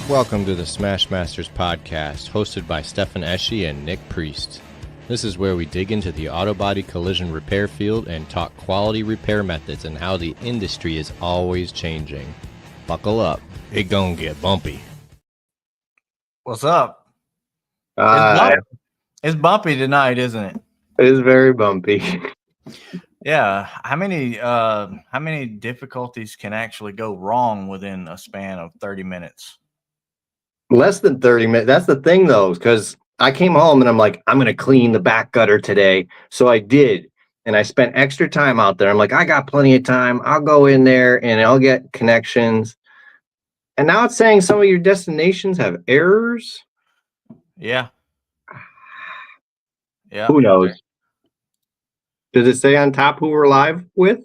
Welcome to the Smash Masters podcast, hosted by Stefan Eschi and Nick Priest. This is where we dig into the auto body collision repair field and talk quality repair methods and how the industry is always changing. Buckle up, it gon' get bumpy. What's up? It's bumpy tonight, isn't it? It is very bumpy. Yeah. How many difficulties can actually go wrong within a span of 30 minutes? Less than 30 minutes. That's the thing, though, because I came home and I'm like, I'm going to clean the back gutter today. So I did. And I spent extra time out there. I'm like, I got plenty of time. I'll go in there and I'll get connections. And now it's saying some of your destinations have errors. Yeah. Yeah. Who knows? Does it say on top who we're live with?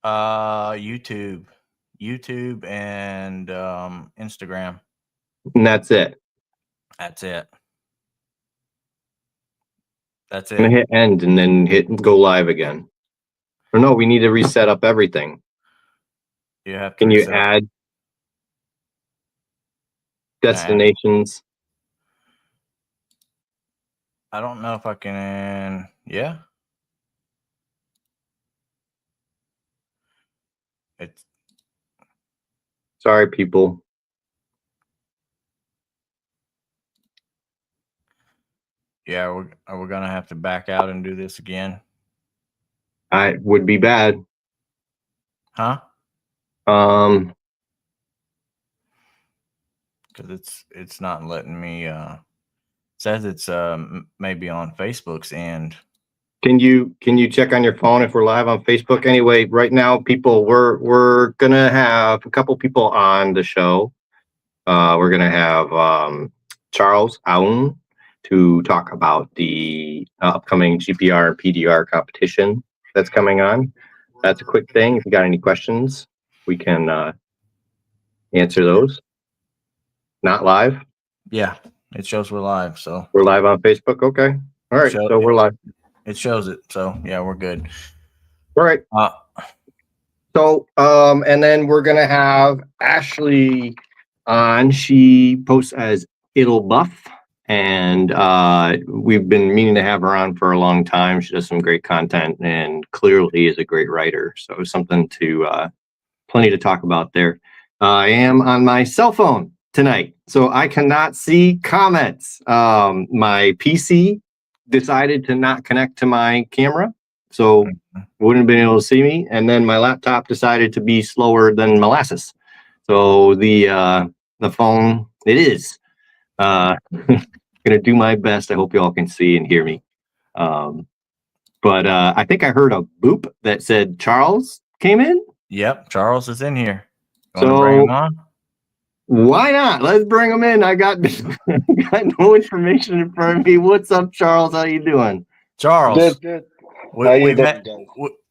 YouTube and Instagram. And that's it. That's it. I'm gonna hit end and then hit go live again. Or no, we need to reset up everything. You have to. Can you add destinations? I don't know if I can. Yeah. It's. Sorry, people. Yeah, we're gonna have to back out and do this again. I would be bad. Huh? Because it's not letting me. Says it's maybe on Facebook's end. Can you check on your phone if we're live on Facebook? Anyway, right now, people, we're gonna have a couple people on the show. We're gonna have Charles Aoun to talk about the upcoming GPR and PDR competition that's coming on. That's a quick thing. If you got any questions, we can answer those. Not live? Yeah, it shows we're live. So we're live on Facebook. Okay. All right. So we're live. It shows it. So yeah, we're good. All right. So and then we're gonna have Ashleigh on. She posts as It'll Buff. And we've been meaning to have her on for a long time. She does some great content and clearly is a great writer. So it's something plenty to talk about there. I am on my cell phone tonight, so I cannot see comments. My PC decided to not connect to my camera, so wouldn't have been able to see me. And then my laptop decided to be slower than molasses. So the phone, it is. Gonna do my best. I hope you all can see and hear me. But I think I heard a boop that said Charles came in. Yep, Charles is in here. So bring him on? Why not? Let's bring him in. I got no information in front of me. What's up, Charles? How you doing? Charles. Good.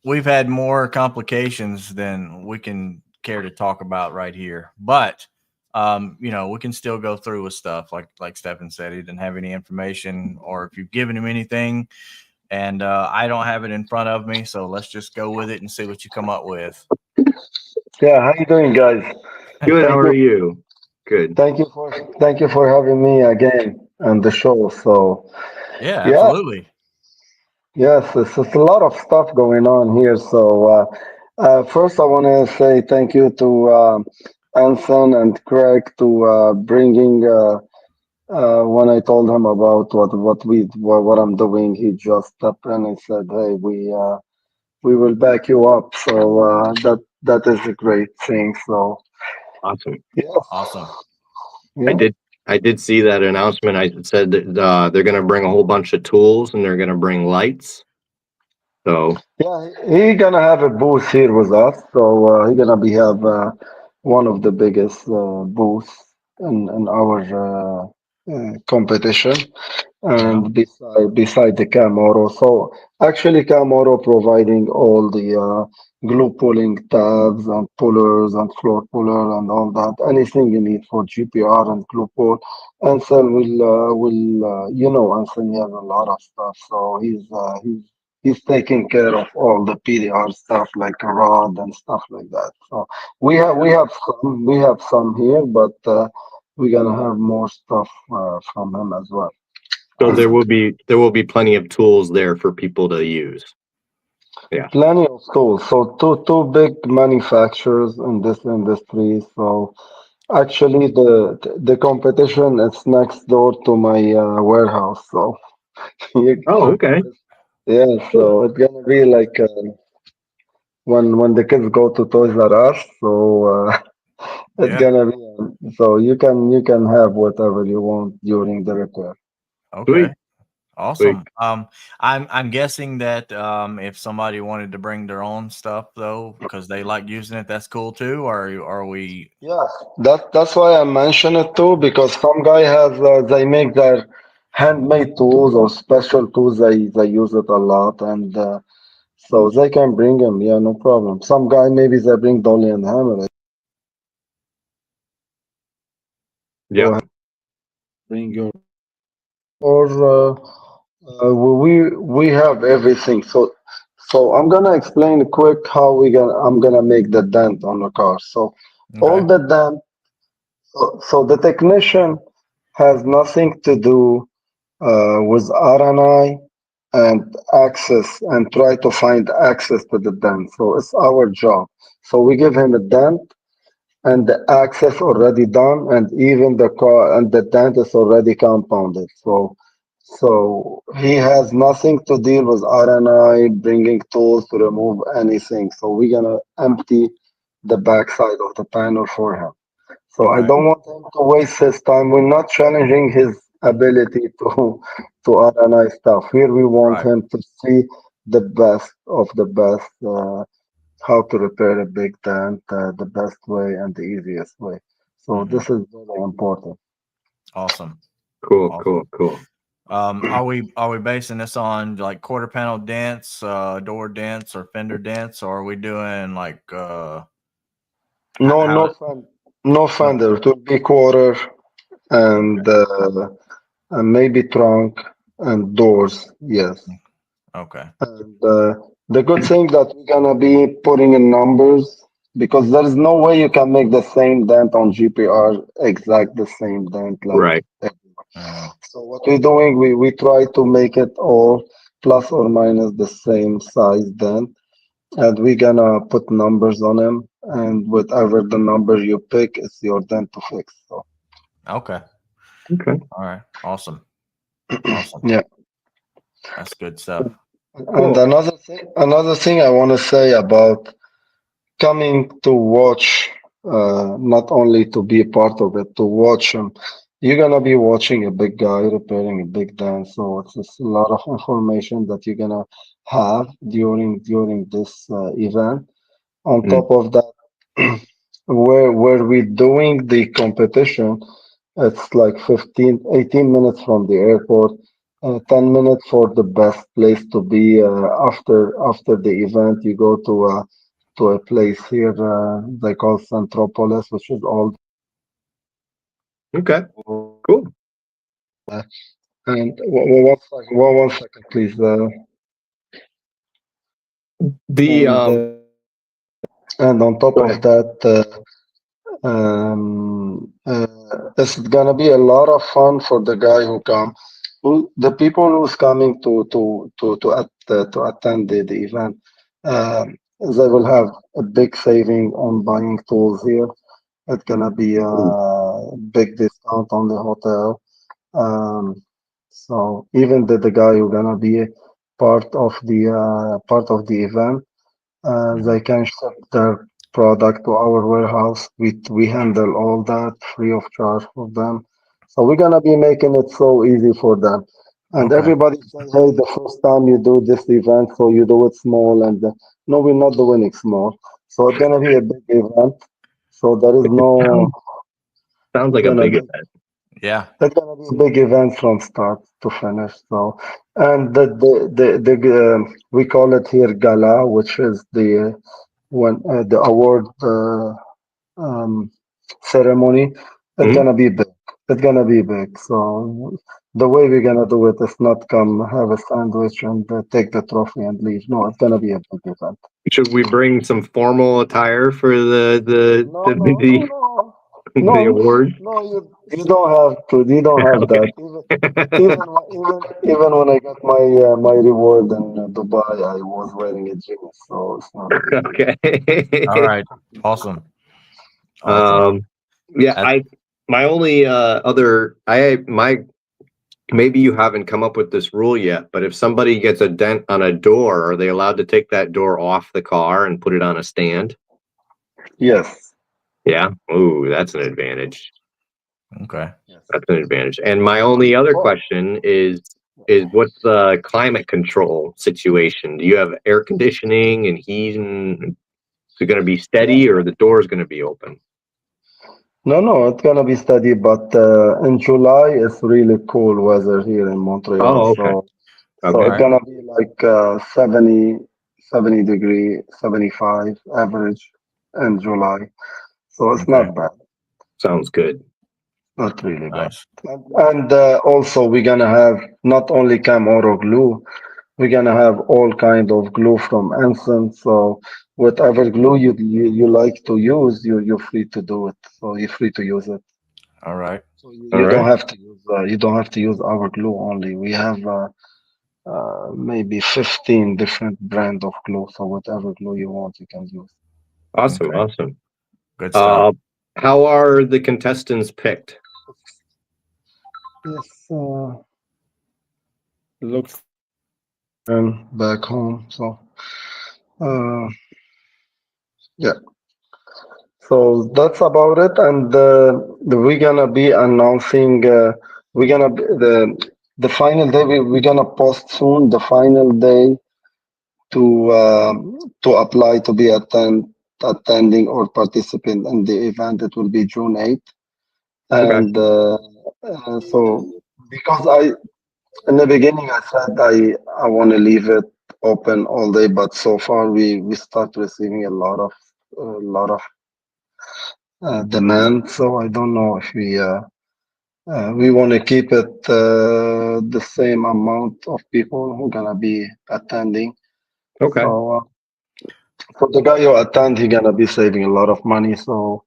We've had more complications than we can care to talk about right here, but we can still go through with stuff like Stefan said. He didn't have any information, or if you've given him anything, and I don't have it in front of me, so let's just go with it and see what you come up with. Yeah, how you doing, guys? Good. How are you? Good. Thank you for having me again on the show. So yeah, absolutely. Yes, it's a lot of stuff going on here. So first, I want to say thank you to Anson and Craig to bringing. When I told him about what I'm doing, he just stepped in and said, "Hey, we will back you up." So that is a great thing. So awesome. Yeah. Awesome. Yeah. I did see that announcement. I said that they're going to bring a whole bunch of tools and they're going to bring lights. So Yeah, he gonna have a booth here with us. So he gonna have one of the biggest booths in our competition, and beside the Camaro. So actually, Camaro providing all the glue pulling tabs and pullers and floor puller and all that. Anything you need for GPR and glue pull. Ansel will Ansel has a lot of stuff. So he's taking care of all the PDR stuff like a rod and stuff like that. So we have some here, but we're gonna have more stuff from him as well. So there Awesome. will be plenty of tools there for people to use. Yeah. Plenty of tools. So two big manufacturers in this industry. So actually, the competition is next door to my warehouse. So you, Oh, okay. yeah, so it's gonna be like when the kids go to Toys R Us. So it's Yeah. gonna be so you can have whatever you want during the repair. Okay. Sweet. Sweet. Awesome. I'm guessing that if somebody wanted to bring their own stuff though, because they like using it, that's cool too. Or are we Yeah, that's why I mention it too, because some guy has they make their handmade tools or special tools. They use it a lot, and so they can bring them. Yeah, no problem. Some guy maybe they bring dolly and hammer. Go Yeah. ahead, bring your or we have everything. So I'm gonna explain quick how I'm gonna make the dent on the car. So all okay? the dent. So the technician has nothing to do with RNI and access and try to find access to the dent. So it's our job. So we give him a dent and the access already done, and even the car and the dent is already compounded. So he has nothing to deal with RNI, bringing tools to remove anything. So we're gonna empty the backside of the panel for him. So I Okay. don't want him to waste his time. We're not challenging his ability to analyze stuff. Here we want Right. him to see the best of the best, how to repair a big dent, the best way and the easiest way. So Hmm. this is very important. Awesome. Cool. Cool. Awesome. Cool. Are we basing this on like quarter panel dents, door dents, or fender dents, or are we doing like No, how? no No. fender. It will be quarter and maybe trunk and doors. Yes. Okay. And the good thing that we're gonna be putting in numbers because there is no way you can make the same dent on GPR exact the same dent like Right. everywhere. Hmm. So what we're doing, we try to make it all plus or minus the same size dent, and we're gonna put numbers on them, and whatever the number you pick, it's your dent to fix. So Okay. Okay. All right. Awesome. Awesome. yeah. That's good stuff. And Cool. another thing I want to say about coming to watch, not only to be a part of it, to watch him. You're gonna be watching a big guy repairing a big dance, so it's just a lot of information that you're gonna have during this event. On Mm. top of that, where we're doing the competition, it's like 15, 18 minutes from the airport, 10 minutes for the best place to be. After the event, you go to a place here they call Centropolis, which is all. Okay. Cool. And one second, please. The And and on top Go of ahead. that, it's gonna be a lot of fun for the guy who come. The people who's coming to attend the event, they will have a big saving on buying tools here. It's gonna be a Mm. big discount on the hotel. Um, so even the guy who gonna be part of the event, Hmm. they can ship their product to our warehouse. We handle all that free of charge for them. So we're gonna be making it so easy for them. And Okay. everybody say, hey, the first time you do this event, so you do it small. And no, we're not doing it small. So it's gonna be a big event. So there is Sounds no sounds like a gonna big be event. Yeah. It's gonna be a big event from start to finish. So, and we call it here gala, which is the award um, ceremony. It's Mhm. gonna be big. It's gonna be big. So the way we're gonna do it is not come have a sandwich and take the trophy and leave. No, it's gonna be a big event. Should we bring some formal attire for No, the no, no, the no. the award. No, you don't have to. You don't have that. Even when I got my reward in Dubai, I was wearing a jeans, so it's not a big deal. Okay. All right. Awesome. Awesome. Yeah, That- my only maybe you haven't come up with this rule yet, but if somebody gets a dent on a door, are they allowed to take that door off the car and put it on a stand? Yes. Yeah. Ooh, that's an advantage. Okay. That's an advantage. And my only other question is what's the climate control situation? Do you have air conditioning and heating? Is it going to be steady or the door is going to be open? No, it's gonna be steady, but in July it's really cool weather here in Montreal. Oh, okay. So Okay. it's gonna be like 70 degree, 75 average in July. So it's Okay. not bad, Sounds good. not really bad. Nice. And also we're gonna have not only Cam Oro glue, we're gonna have all kind of glue from Anson. So whatever glue you like to use, you're free to do it. So you're free to use it. All right. So All you don't right. have to use our glue only. We have maybe 15 different brand of glue. So whatever glue you want, you can use. Awesome. Okay. Awesome. Good stuff. How are the contestants picked? Yes. Look back home. So uh, yeah. So that's about it. And we're gonna be announcing. We're gonna be the final day. We're gonna post soon the final day to apply to be attending or participant in the event. It will be June 8th. Okay. And so because in the beginning I said I want to leave it open all day, but so far we start receiving a lot of demand. So I don't know if we want to keep it the same amount of people who gonna be attending. Okay. So the guy who attend, he gonna be saving a lot of money. So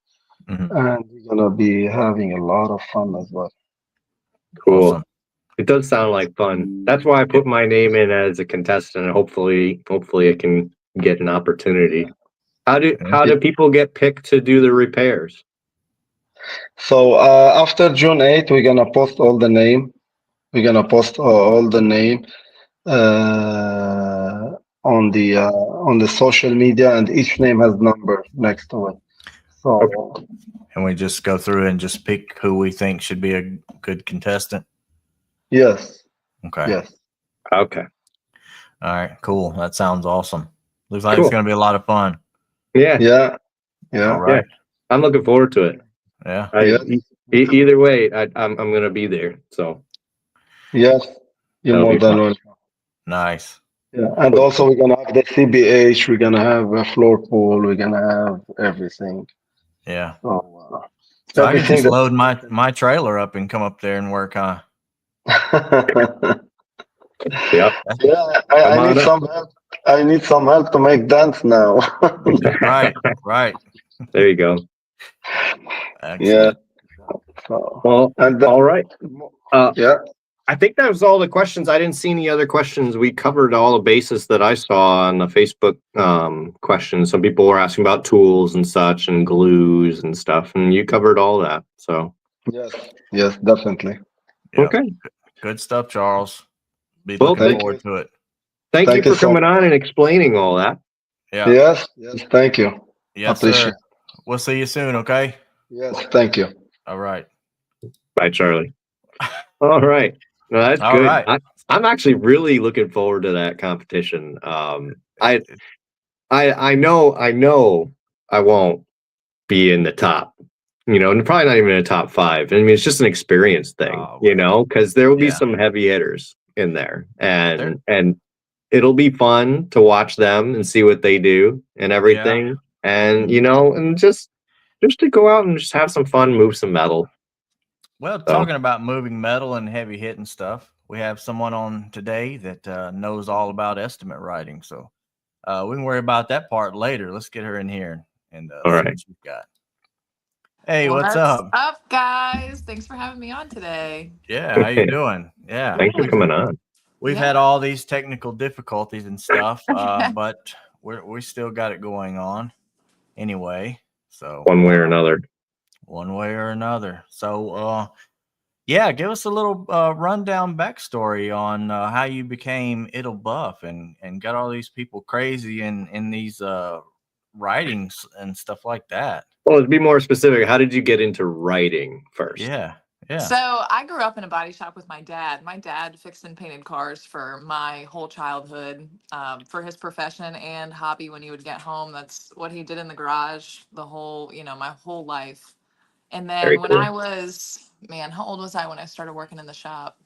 Mhm. and we're gonna be having a lot of fun as well. Cool. Awesome. It does sound like fun. That's why I put my name in as a contestant. Hopefully I can get an opportunity. How do people get picked to do the repairs? So after June 8th, we're gonna post all the name. We're gonna post all the name uh, on the social media, and each name has number next to it. So And we just go through and just pick who we think should be a good contestant. yes, Okay. yes. Okay. All right. Cool. That sounds awesome. Looks like Cool. it's going to be a lot of fun. Yeah. Yeah, yeah, All right. I'm looking forward to it. Yeah. yes, Either way, I'm gonna be there. So yes. You're that'll more be than fun. welcome. Nice. Yeah, and also we're gonna have the CBH. We're gonna have a floor pool. We're gonna have everything. Yeah. So So I can everything just that. load my trailer up and come up there and work, huh? Yep. Yeah, Come I on need up. some help. I need some help to make dance now. Right. Right. There you go. Yeah. Excellent. So, Well, and all right. yeah. I think that was all the questions. I didn't see any other questions. We covered all the bases that I saw on the Facebook questions. Some people were asking about tools and such and glues and stuff, and you covered all that. So Yes. Yes, definitely. Yeah. okay. Good stuff, Charles. Be Well, looking Thank forward you. to it. thank you Thank you for so coming much. on and explaining all that. Yeah. Yes. Yes. Thank you. Yes, Appreciate sir. We'll see you soon. Okay. Yes. Thank you. All right. Bye, Charlie. All right. No, that's All good. right. I'm actually really looking forward to that competition. I know I won't be in the top, and probably not even in the top 5. I mean, it's just an experience thing, Oh, well. because there will be Yeah. some heavy hitters in there, There- and it'll be fun to watch them and see what they do and everything, and and just to go out and just have some fun, move some metal. Well, talking about moving metal and heavy hitting stuff, we have someone on today that knows all about estimate writing. So we can worry about that part later. Let's get her in here and All see right. what she's got. Hey, what's What's up? up, guys? Thanks for having me on today. Yeah, how you doing? Yeah, Thanks for Good. coming on. we've Yeah. had all these technical difficulties and stuff, but we still got it going on anyway. So One way or another. one way or another. So yeah, give us a little rundown backstory on how you became It'll Buff and got all these people crazy in these writings and stuff like that. Well, to be more specific, how did you get into writing first? Yeah, yeah. So I grew up in a body shop with my dad. My dad fixed and painted cars for my whole childhood, for his profession and hobby. When he would get home, that's what he did in the garage the whole, my whole life. And Very then when cool. I was, man, how old was I when I started working in the shop?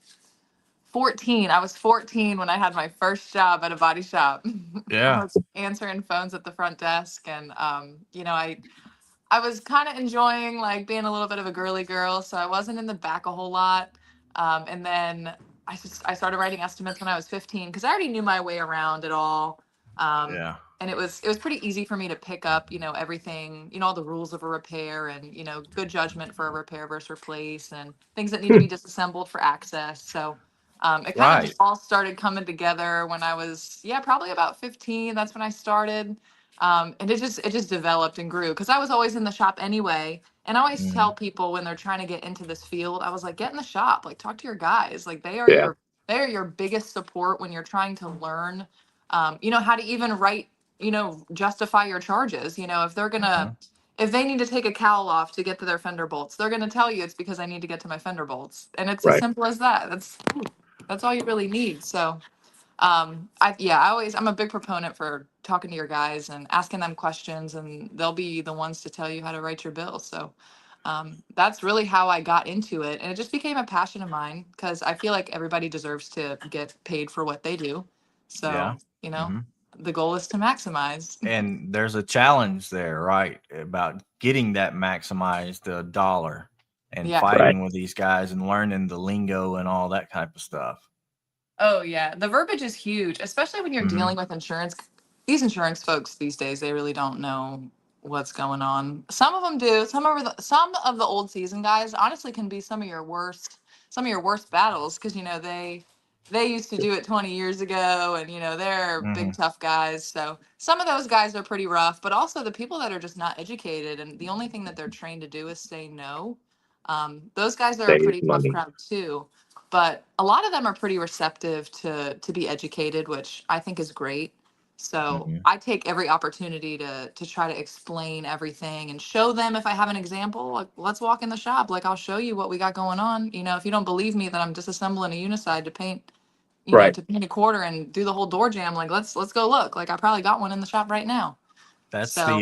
14. I was 14 when I had my first job at a body shop. I Yeah. was answering phones at the front desk, and I was kind of enjoying like being a little bit of a girly girl, so I wasn't in the back a whole lot. And then I started writing estimates when I was 15 because I already knew my way around it all. Yeah. And it was pretty easy for me to pick up, everything, all the rules of a repair and, good judgment for a repair versus replace and things that need to be disassembled for access. So it kind of Right. just all started coming together when I was, yeah, probably about 15. That's when I started. And it just developed and grew because I was always in the shop anyway. And I always tell Mhm. people when they're trying to get into this field, I was like, get in the shop, like talk to your guys. Like Yeah. they are your biggest support when you're trying to learn, how to even write, justify your charges. If they're gonna, Mhm. if they need to take a cowl off to get to their fender bolts, they're gonna tell you it's because I need to get to my fender bolts. And it's as Right. simple as that. That's all you really need. So I'm a big proponent for talking to your guys and asking them questions, and they'll be the ones to tell you how to write your bill. So that's really how I got into it, and it just became a passion of mine because I feel like everybody deserves to get paid for what they do. Yeah. So Hmm. the goal is to maximize. And there's a challenge there, right? About getting that maximized dollar and Yeah. Right. fighting with these guys and learning the lingo and all that type of stuff. Oh yeah, the verbiage is huge, especially when you're Hmm. dealing with insurance. These insurance folks these days, they really don't know what's going on. Some of them do. Some of the old season guys honestly can be some of your worst battles because they used to do it 20 years ago, and they're big Hmm. tough guys. So some of those guys are pretty rough, but also the people that are just not educated and the only thing that they're trained to do is say no. Those guys are a Save pretty tough money. crowd too, but a lot of them are pretty receptive to be educated, which I think is great. So Hmm. I take every opportunity to try to explain everything and show them. If I have an example, like, let's walk in the shop, like I'll show you what we got going on. If you don't believe me that I'm disassembling a unicide to paint, Right. to paint a quarter and do the whole door jam, like let's go look. Like I probably got one in the shop right now. So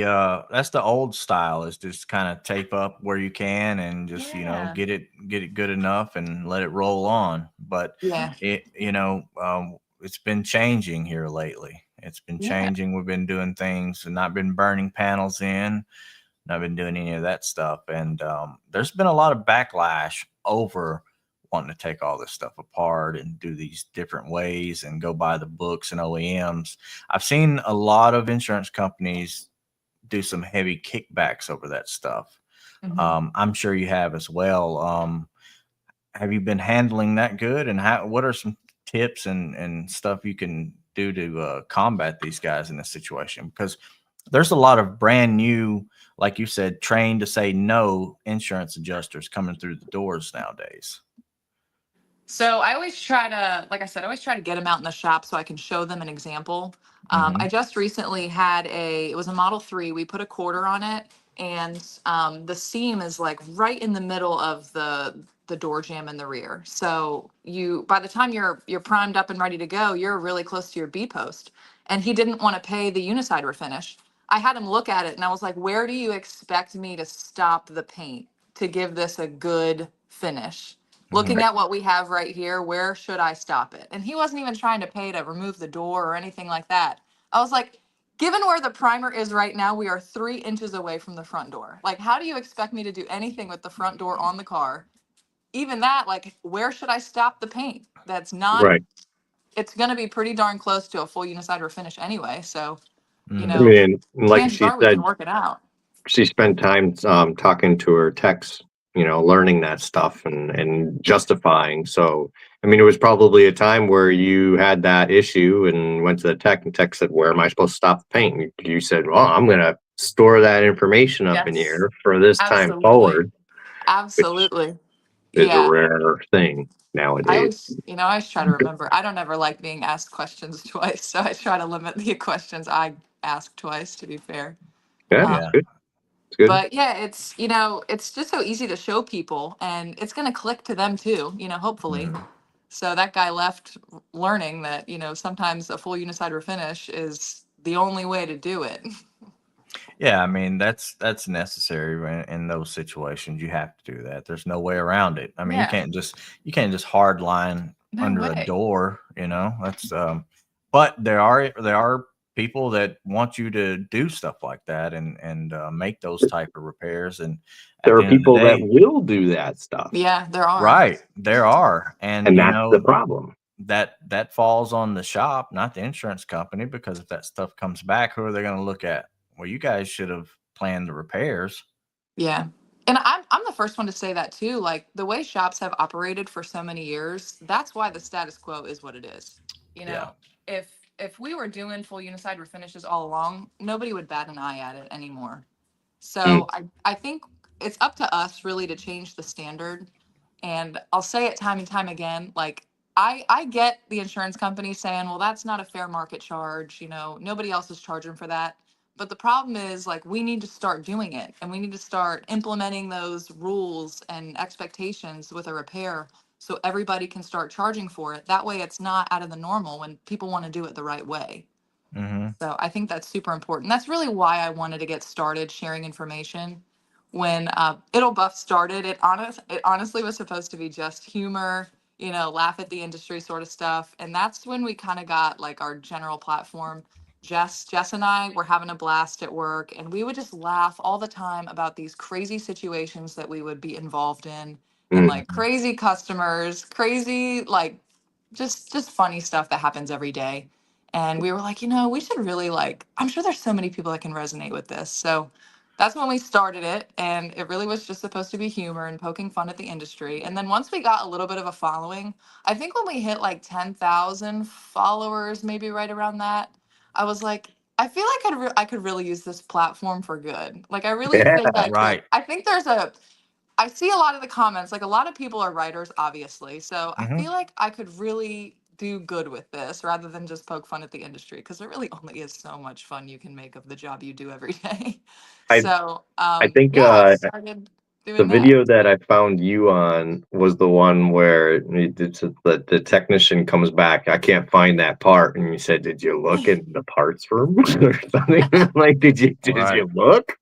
That's the old style, is just kind of tape up where you can and just yeah. get it good enough and let it roll on. But Yeah. it's been changing here lately. It's been Yeah. changing. We've been doing things and not been burning panels in. Not been doing any of that stuff. And there's been a lot of backlash over wanting to take all this stuff apart and do these different ways and go by the books and OEMs. I've seen a lot of insurance companies do some heavy kickbacks over that stuff. Mhm. I'm sure you have as well. Have you been handling that good? And what are some tips and stuff you can do to combat these guys in this situation? Because there's a lot of brand new, like you said, trained to say no insurance adjusters coming through the doors nowadays. So I always try to, like I said, I always try to get them out in the shop so I can show them an example. I Hmm. just recently it was a Model 3. We put a quarter on it, and the seam is like right in the middle of the door jamb in the rear. So by the time you're primed up and ready to go, you're really close to your B post. And he didn't want to pay the unicide refinish. I had him look at it and I was like, where do you expect me to stop the paint to give this a good finish? Hmm. Looking at what we have right here, where should I stop it? And he wasn't even trying to pay to remove the door or anything like that. I was like, given where the primer is right now, we are 3 inches away from the front door. Like, how do you expect me to do anything with the front door on the car? Even that, like, where should I stop the paint? That's not, Right. it's going to be pretty darn close to a full unicide refinish anyway. So, Hmm. I mean, like chances she are we can said, work it out. she spent time talking to her techs, learning that stuff and justifying. So, I mean, it was probably a time where you had that issue and went to the tech, and tech said, "Where am I supposed to stop the paint?" You said, "Well, I'm going to store that information up in Yes, here for this time absolutely. forward," which Absolutely. is a Yeah. rare thing I nowadays. always, I always try to remember. I don't ever like being asked questions twice, so I try to limit the questions I ask twice, to be fair. Yeah, Um, it's Yeah. good. It's good. but yeah, it's, it's just so easy to show people, and it's going to click to them too, hopefully. Mhm. So that guy left learning that, sometimes a full Unicide refinish is the only way to do it. Yeah, I mean that's necessary in those situations. You have to do that. There's no way around it. I mean, Yeah, you can't just hard line no under a way. door. That's but there are people that want you to do stuff like that and make those type of repairs. And at There the are end of the people that day, will do that stuff, Yeah, there are. right? There are, and and that's the problem. that falls on the shop, not the insurance company, because if that stuff comes back, who are they going to look at? Well, you guys should have planned the repairs. Yeah. And I'm the first one to say that too. Like the way shops have operated for so many years, that's why the status quo is what it is. You Yeah. know, if if we were doing full Unicide refinishes all along, nobody would bat an eye at it anymore. Mm. So I think it's up to us really to change the standard. And I'll say it time and time again, like I get the insurance company saying, well, that's not a fair market charge, nobody else is charging for that. But the problem is like we need to start doing it, and we need to start implementing those rules and expectations with a repair so everybody can start charging for it. That way it's not out of the normal when people want to do it the right way. Mm-hmm. So I think that's super important. That's really why I wanted to get started sharing information. When It'll Buff started, it honestly was supposed to be just humor, laugh at the industry sort of stuff. And that's when we kind of got like our general platform. Jess and I were having a blast at work, and we would just laugh all the time about these crazy situations that we would be involved in, and Mm. like crazy customers, crazy like just funny stuff that happens every day. And we were like, we should really like, I'm sure there's so many people that can resonate with this. So that's when we started it. And it really was just supposed to be humor and poking fun at the industry. And then once we got a little bit of a following, I think when we hit like 10,000 followers, maybe right around that, I was like, I feel like I could really use this platform for good. Like, I really Yeah. think I could. Right. I think I see a lot of the comments, like a lot of people are writers, obviously. So I Mm-hmm. feel like I could really do good with this rather than just poke fun at the industry, because there really only is so much fun you can make of the job you do every day. I So I think yeah, I started the doing that. video that I found you on was the one where the technician comes back. I can't find that part, and you said, "Did you look in the parts room or something?" Like, did Right. you look?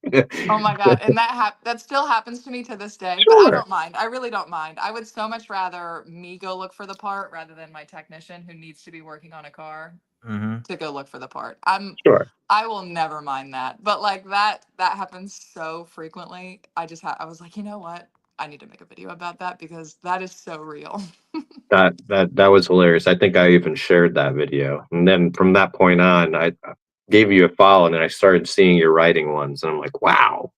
Oh my God. And that still happens to me to this day, but I Sure. don't mind. I really don't mind. I would so much rather me go look for the part rather than my technician who needs to be working on a car Mm-hmm. to go look for the part. Sure. I will never mind that. But like that happens so frequently. I was like, you know what? I need to make a video about that because that is so real. That was hilarious. I think I even shared that video, and then from that point on, I gave you a follow, and then I started seeing your writing ones, and I'm like, wow,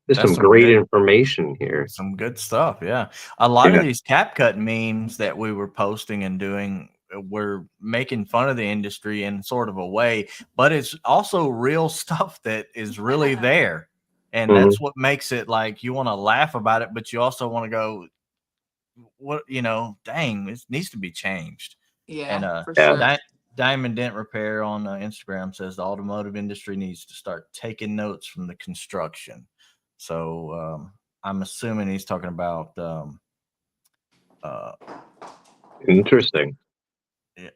there's That's some great good. information here. Some good stuff. Yeah. A lot of Yeah. these CapCut memes that we were posting and doing were making fun of the industry in sort of a way, but it's also real stuff that is really Yeah. there. And Mhm. that's what makes it like you want to laugh about it, but you also want to go, what, dang, this needs to be changed. And Yeah, for Yeah. sure. Diamond Dent Repair on Instagram says the automotive industry needs to start taking notes from the construction. So I'm assuming he's talking about uh, Interesting. yeah,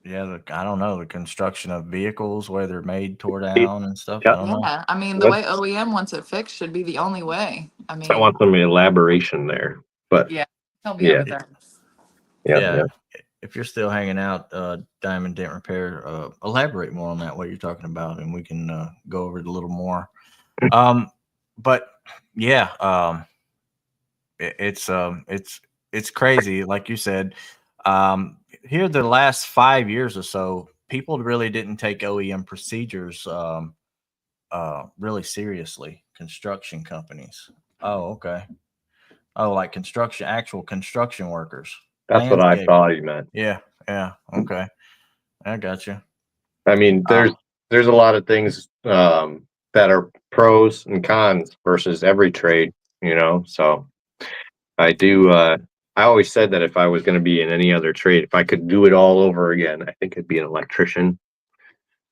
yeah. I don't know, the construction of vehicles, where they're made, tore It- down, and stuff. I yeah. don't know. Yeah. I mean, the Let's way OEM wants it fixed should be the only way. I I mean, want some elaboration there, but yeah. Help me out yeah, with that. yeah, Yeah, yeah. if you're still hanging out, Diamond Dent Repair, elaborate more on that, what you're talking about, and we can go over it a little more. But yeah, it's crazy, like you said. Here, the last 5 years or so, people really didn't take OEM procedures really seriously. Construction companies. Oh, okay. Oh, like construction, actual construction workers, That's what I landscape. thought he meant. Yeah, yeah. Okay, I got you. I mean, there's a lot of things that are pros and cons versus every trade, you know. So I do. I always said that if I was going to be in any other trade, if I could do it all over again, I think I'd be an electrician.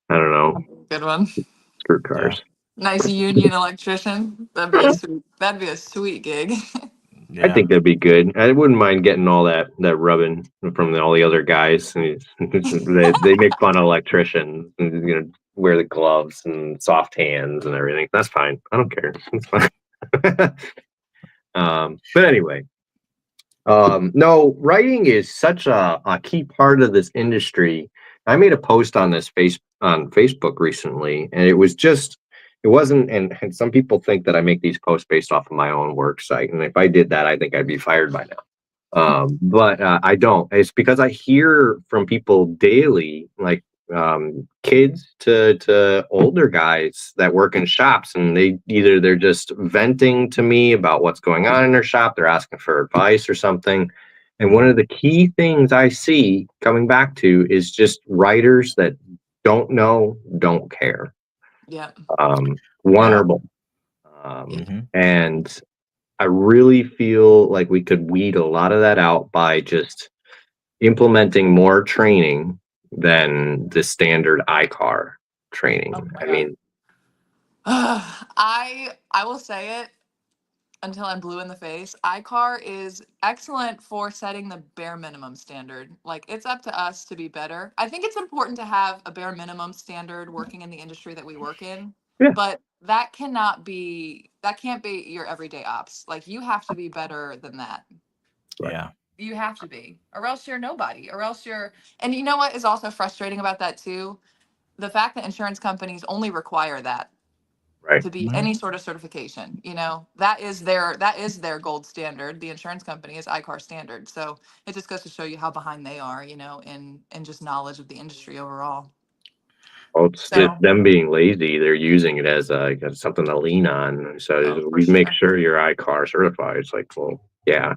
I don't know, Good one. screw Yeah, cars. Nice union electrician. That'd be a sweet. That'd be a sweet gig. I yeah. think that'd be good. I wouldn't mind getting all that rubbing from all the other guys. They make fun of electricians, and, you know, wear the gloves and soft hands and everything. That's fine. I don't care. It's fine. But anyway, no, writing is such a key part of this industry. I made a post on this on Facebook recently, and it wasn't, and some people think that I make these posts based off of my own work site. And if I did that, I think I'd be fired by now. But I don't. It's because I hear from people daily, like kids to older guys that work in shops, and they're just venting to me about what's going on in their shop. They're asking for advice or something. And one of the key things I see coming back to is just writers that don't know, don't care. Yeah. One Yeah. or both. Mm-hmm. And I really feel like we could weed a lot of that out by just implementing more training than the standard iCar training. Oh my I god. mean, I will say it until I'm blue in the face. iCar is excellent for setting the bare minimum standard. Like it's up to us to be better. I think it's important to have a bare minimum standard working in the industry that we work in, yeah, but that can't be your everyday ops. Like you have to be better than that. right. Yeah. You have to be, or else you're nobody, or else you're. And you know what is also frustrating about that too? The fact that insurance companies only require that Right. to be Mhm. any sort of certification. You know, that is their gold standard. The insurance company is iCar standard. So it just goes to show you how behind they are, you know, in just knowledge of the industry overall. Well, it's So them being lazy. They're using it as something to lean on. oh, So for we make sure. sure you're iCar certified. It's like, well, yeah.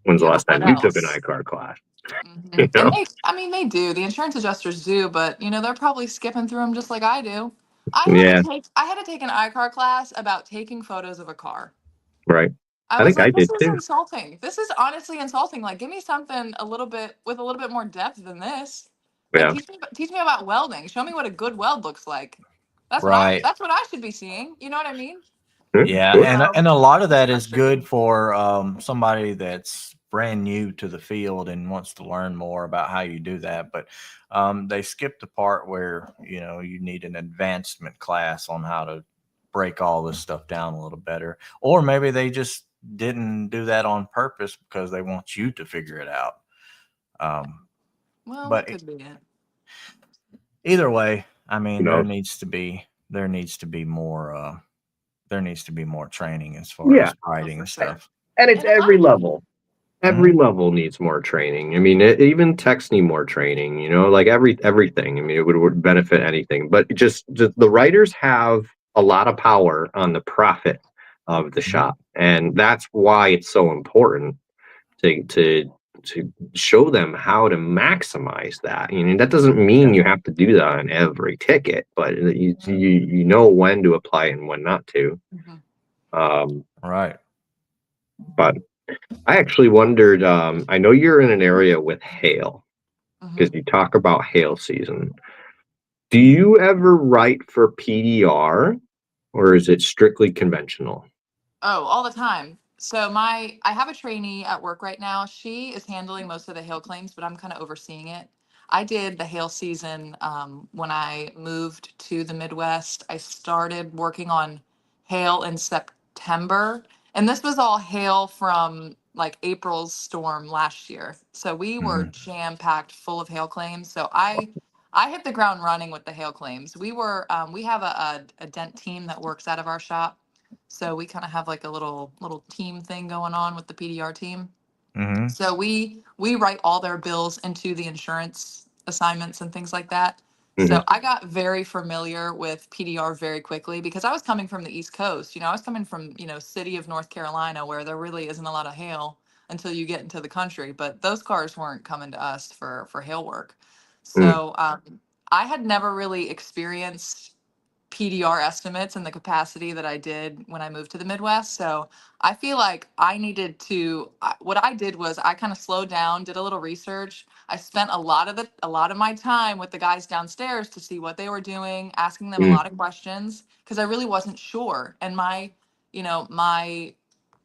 When's the Yeah, but last time what you took an else? iCar class? Hmm. You And know? they do. The insurance adjusters do, but you know, they're probably skipping through them just like I do. Yeah. I had to take an iCar class about taking photos of a car. Right. I I was think I like, this did is too. insulting. This is honestly insulting. Like, give me something a little bit with a little bit more depth than this. Like, Yeah. teach me about welding. Show me what a good weld looks like. Right. That's what I should be seeing. You know what I mean? Yeah, Yeah, sure. and So a lot of it's that is good frustrating. for somebody that's brand new to the field and wants to learn more about how you do that. But they skip the part where you need an advancement class on how to break all this stuff down a little better, or maybe they just didn't do that on purpose because they want you to figure it out. Um, Well, that but could be it. either way, I Who mean, knows? there needs to be more there needs to be more training as far Yeah. as Oh, writing for and sure. stuff. And it's And a lot every of level. Every Mhm. level needs more training. I mean, even techs need more training. You know, like everything. I mean, it would benefit anything. But just the writers have a lot of power on the profit of the Mhm. shop, and that's why it's so important to show them how to maximize that. You know, that doesn't mean Yeah. you have to do that on every ticket, but you know when to apply it and when not to. Mhm. Right. But I actually wondered. I know you're in an area with hail because Mhm. you talk about hail season. Do you ever write for PDR or is it strictly conventional? Oh, all the time. So I have a trainee at work right now. She is handling most of the hail claims, but I'm kind of overseeing it. I did the hail season when I moved to the Midwest. I started working on hail in September, and this was all hail from like April's storm last year. So we were Mhm. jam packed full of hail claims. So I hit the ground running with the hail claims. We have a dent team that works out of our shop, so we kind of have like a little team thing going on with the PDR team. Mhm. So we write all their bills into the insurance assignments and things like that. So I got very familiar with PDR very quickly because I was coming from the East Coast. I was coming from, city of North Carolina where there really isn't a lot of hail until you get into the country. But those cars weren't coming to us for hail work. So I had never really experienced PDR estimates in the capacity that I did when I moved to the Midwest. So I feel like I needed to, what I did was I kind of slowed down, did a little research. I spent a lot of my time with the guys downstairs to see what they were doing, asking them a lot of questions because I really wasn't sure. And my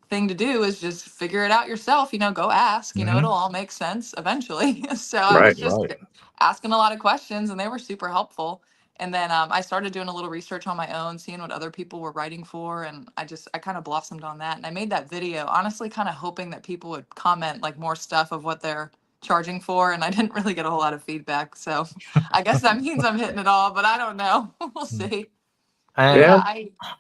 thing to do is just figure it out yourself, go ask, it'll all make sense eventually. So I was just asking a lot of questions and they were super helpful. And then I started doing a little research on my own, seeing what other people were writing for. And I kind of blossomed on that. And I made that video, honestly, kind of hoping that people would comment like more stuff of what they're charging for. And I didn't really get a whole lot of feedback. So I guess that means I'm hitting it all, but I don't know. We'll see. And Yeah,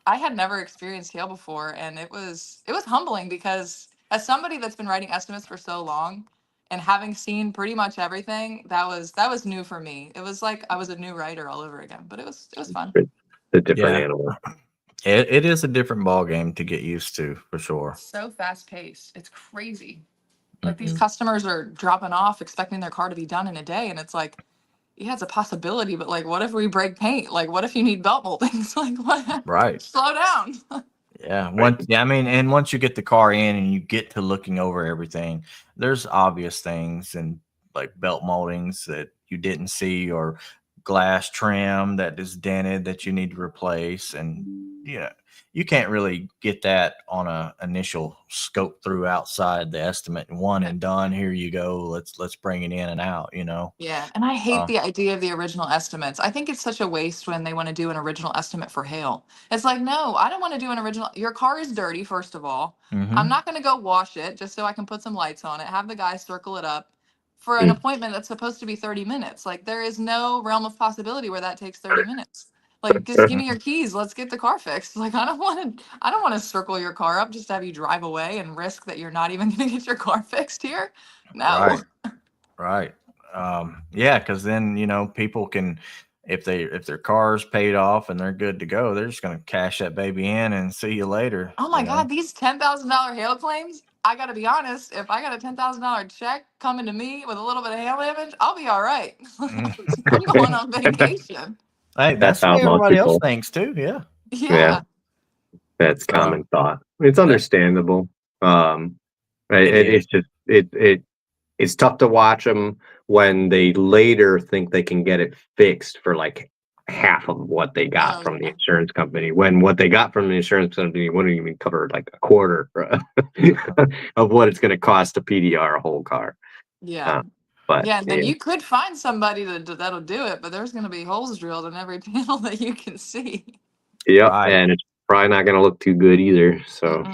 I had never experienced hail before, and it was humbling because as somebody that's been writing estimates for so long and having seen pretty much everything, that was new for me. It was like I was a new writer all over again, but it was fun. It's a different yeah, animal. it is a different ball game to get used to for sure. So fast paced. It's crazy. Like these customers are dropping off expecting their car to be done in a day, and it's like, yeah, it's a possibility, but like, what if we break paint? Like, what if you need belt moldings? Like, what? Right. Slow down. Yeah. I mean, and once you get the car in and you get to looking over everything, there's obvious things and like belt moldings that you didn't see or glass trim that is dented that you need to replace. And you can't really get that on a initial scope through outside the estimate. One and done. Here you go. Let's bring it in and out. Yeah, and I hate Uh, the idea of the original estimates. I think it's such a waste when they want to do an original estimate for hail. It's like, no, I don't want to do an original. Your car is dirty, first of all. I'm not going to go wash it just so I can put some lights on it, have the guy circle it up for an appointment that's supposed to be 30 minutes. Like, there is no realm of possibility where that takes 30 minutes. Like, just give me your keys. Let's get the car fixed. Like, I don't want to circle your car up just to have you drive away and risk that you're not even going to get your car fixed here. No. Right. Right. Yeah, because then people can, if their car's paid off and they're good to go, they're just gonna cash that baby in and see you later. Oh my God, these $10,000 hail claims. I got to be honest, if I got a $10,000 check coming to me with a little bit of hail damage, I'll be all right. I'm going on vacation. Hey, that's how what most everybody else people- thinks too. Yeah. Yeah. That's common thought. It's understandable. It's just it's tough to watch them when they later think they can get it fixed for like half of what they got from the insurance company, when what they got from the insurance company wouldn't even cover like a quarter of what it's going to cost to PDR a whole car. Yeah. But Yeah, and then you could find somebody that'll do it, but there's going to be holes drilled in every panel that you can see. Yep, Right. and it's probably not going to look too good either. So,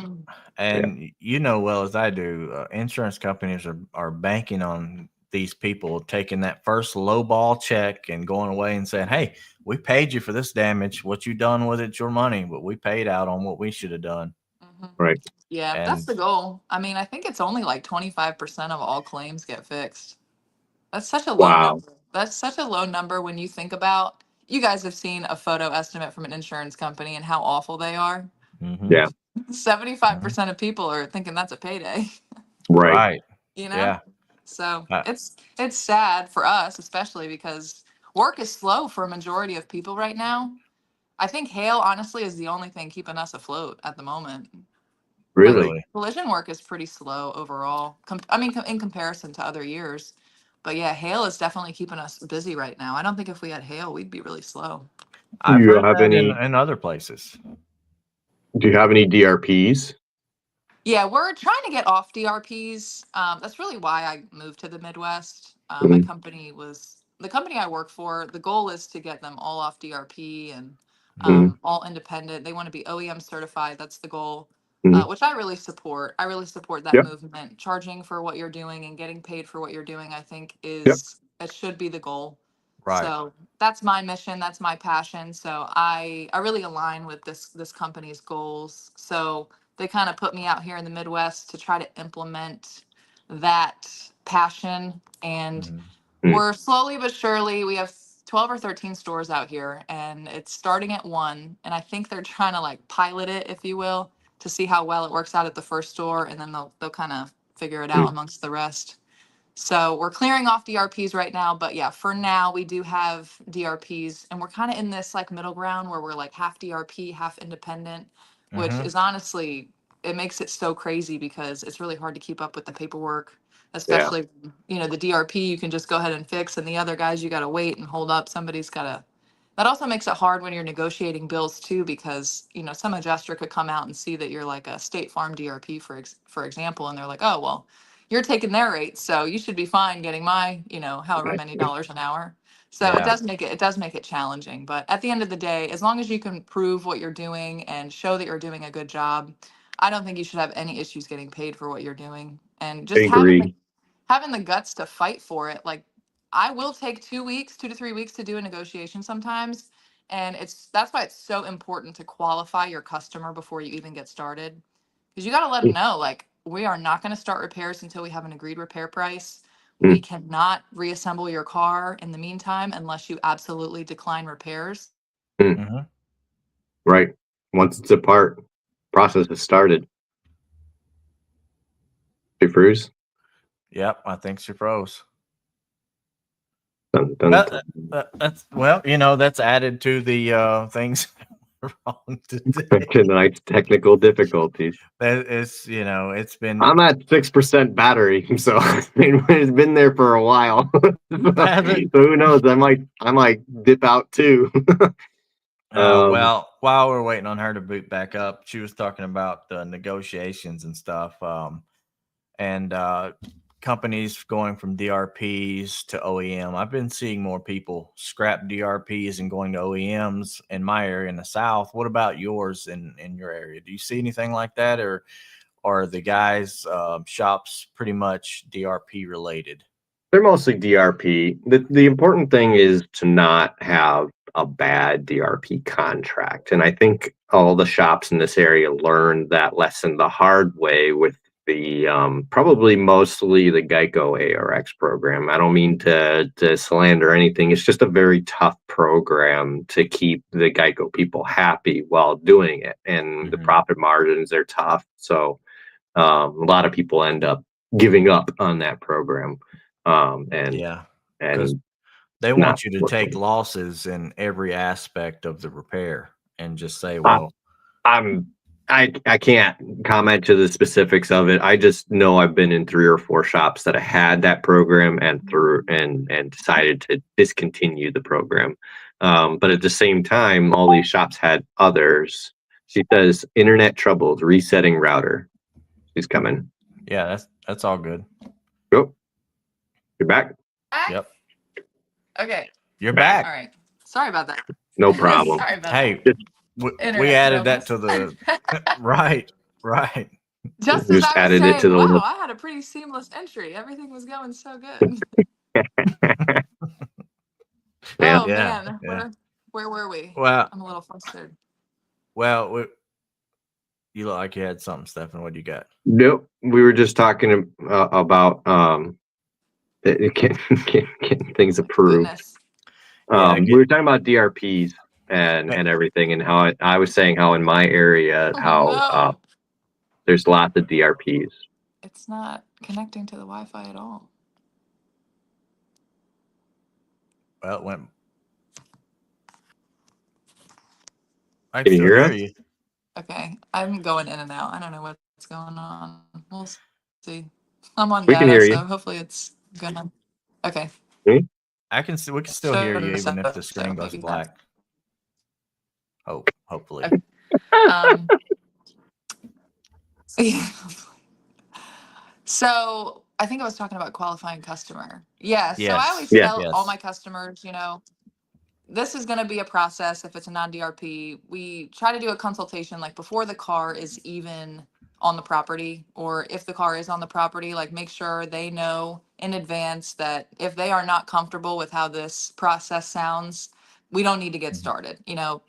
And well as I do, insurance companies are banking on these people taking that first low ball check and going away and saying, "Hey, we paid you for this damage. What you done with it's your money, but we paid out on what we should have done." right. Yeah, that's the goal. I mean, I think it's only like 25% of all claims get fixed. That's such a low Wow. number. That's such a low number when you think about, you guys have seen a photo estimate from an insurance company and how awful they are. Yeah. 75% of people are thinking that's a payday. Right. Yeah. So it's sad for us, especially because work is slow for a majority of people right now. I think hail honestly is the only thing keeping us afloat at the moment. Really? Like, collision work is pretty slow overall. In comparison to other years. But yeah, hail is definitely keeping us busy right now. I don't think if we had hail, we'd be really slow. I've you heard have that any- in other places. Do you have any DRPs? Yeah, we're trying to get off DRPs. That's really why I moved to the Midwest. My company the company I work for. The goal is to get them all off DRP and all independent. They want to be OEM certified. That's the goal, which I really support. I really support that movement. Charging for what you're doing and getting paid for what you're doing, I think it should be the goal. Right. So that's my mission. That's my passion. So I really align with this company's goals. So they kind of put me out here in the Midwest to try to implement that passion. And we're slowly but surely, we have 12 or 13 stores out here, and it's starting at one. And I think they're trying to like pilot it, if you will, to see how well it works out at the first store, and then they'll kind of figure it out amongst the rest. So we're clearing off DRPs right now, but yeah, for now we do have DRPs, and we're kind of in this like middle ground where we're like half DRP, half independent, which is honestly, it makes it so crazy because it's really hard to keep up with the paperwork, especially, the DRP you can just go ahead and fix, and the other guys you got to wait and hold up. Somebody's got to. That also makes it hard when you're negotiating bills too, because some adjuster could come out and see that you're like a State Farm DRP for example, and they're like, oh well, you're taking their rate, so you should be fine getting my, however many dollars an hour. So it does make it challenging. But at the end of the day, as long as you can prove what you're doing and show that you're doing a good job, I don't think you should have any issues getting paid for what you're doing. And just having the guts to fight for it. Like, I will take 2 to 3 weeks to do a negotiation sometimes. And that's why it's so important to qualify your customer before you even get started. Because you got to let them know, like, we are not going to start repairs until we have an agreed repair price. We cannot reassemble your car in the meantime unless you absolutely decline repairs. Right. Once it's apart, process has started. Hey, Bruce? Yep, I think she froze. Dun, dun, dun. That's added to the things wrong today. Tonight's technical difficulties. That is, it's been. I'm at 6% battery, so it's been there for a while. So who knows? I might dip out too. Well, while we're waiting on her to boot back up, she was talking about the negotiations and stuff, and companies going from DRPs to OEM. I've been seeing more people scrap DRPs and going to OEMs in my area in the South. What about yours in your area? Do you see anything like that, or are the guys' shops pretty much DRP related? They're mostly DRP. The important thing is to not have a bad DRP contract. And I think all the shops in this area learned that lesson the hard way with the probably mostly the Geico ARX program. I don't mean to slander anything. It's just a very tough program to keep the Geico people happy while doing it. And the profit margins are tough. So a lot of people end up giving up on that program. Because they want you to take losses in every aspect of the repair and just say, well, I can't comment to the specifics of it. I just know I've been in 3 or 4 shops that have had that program and decided to discontinue the program. But at the same time, all these shops had others. She says internet troubles, resetting router. She's coming. Yeah, that's all good. Go. You're back? Yep. Okay. You're back. All right. Sorry about that. No problem. Sorry about Hey, we added that to the right. Just as I was saying, wow, I had a pretty seamless entry. Everything was going so good. Man. Where were we? Well, I'm a little flustered. Well, you look like you had something, Stefan. What do you got? Nope. We were just talking about getting things approved. We were talking about DRPs and everything, and how I was saying how in my area there's lots of DRPs. It's not connecting to the Wi-Fi at all. Well, it went. Can you hear us? Okay, I'm going in and out. I don't know what's going on. We'll see. I'm on We can data, hear you. so hopefully it's gonna. Okay. I can see. We can still hear you even if the screen goes black. Hopefully. Okay. So I think I was talking about qualifying customer. Yeah. So I always tell all my customers, this is going to be a process. If it's a non-DRP, we try to do a consultation like before the car is even on the property, or if the car is on the property, like make sure they know in advance that if they are not comfortable with how this process sounds, we don't need to get started,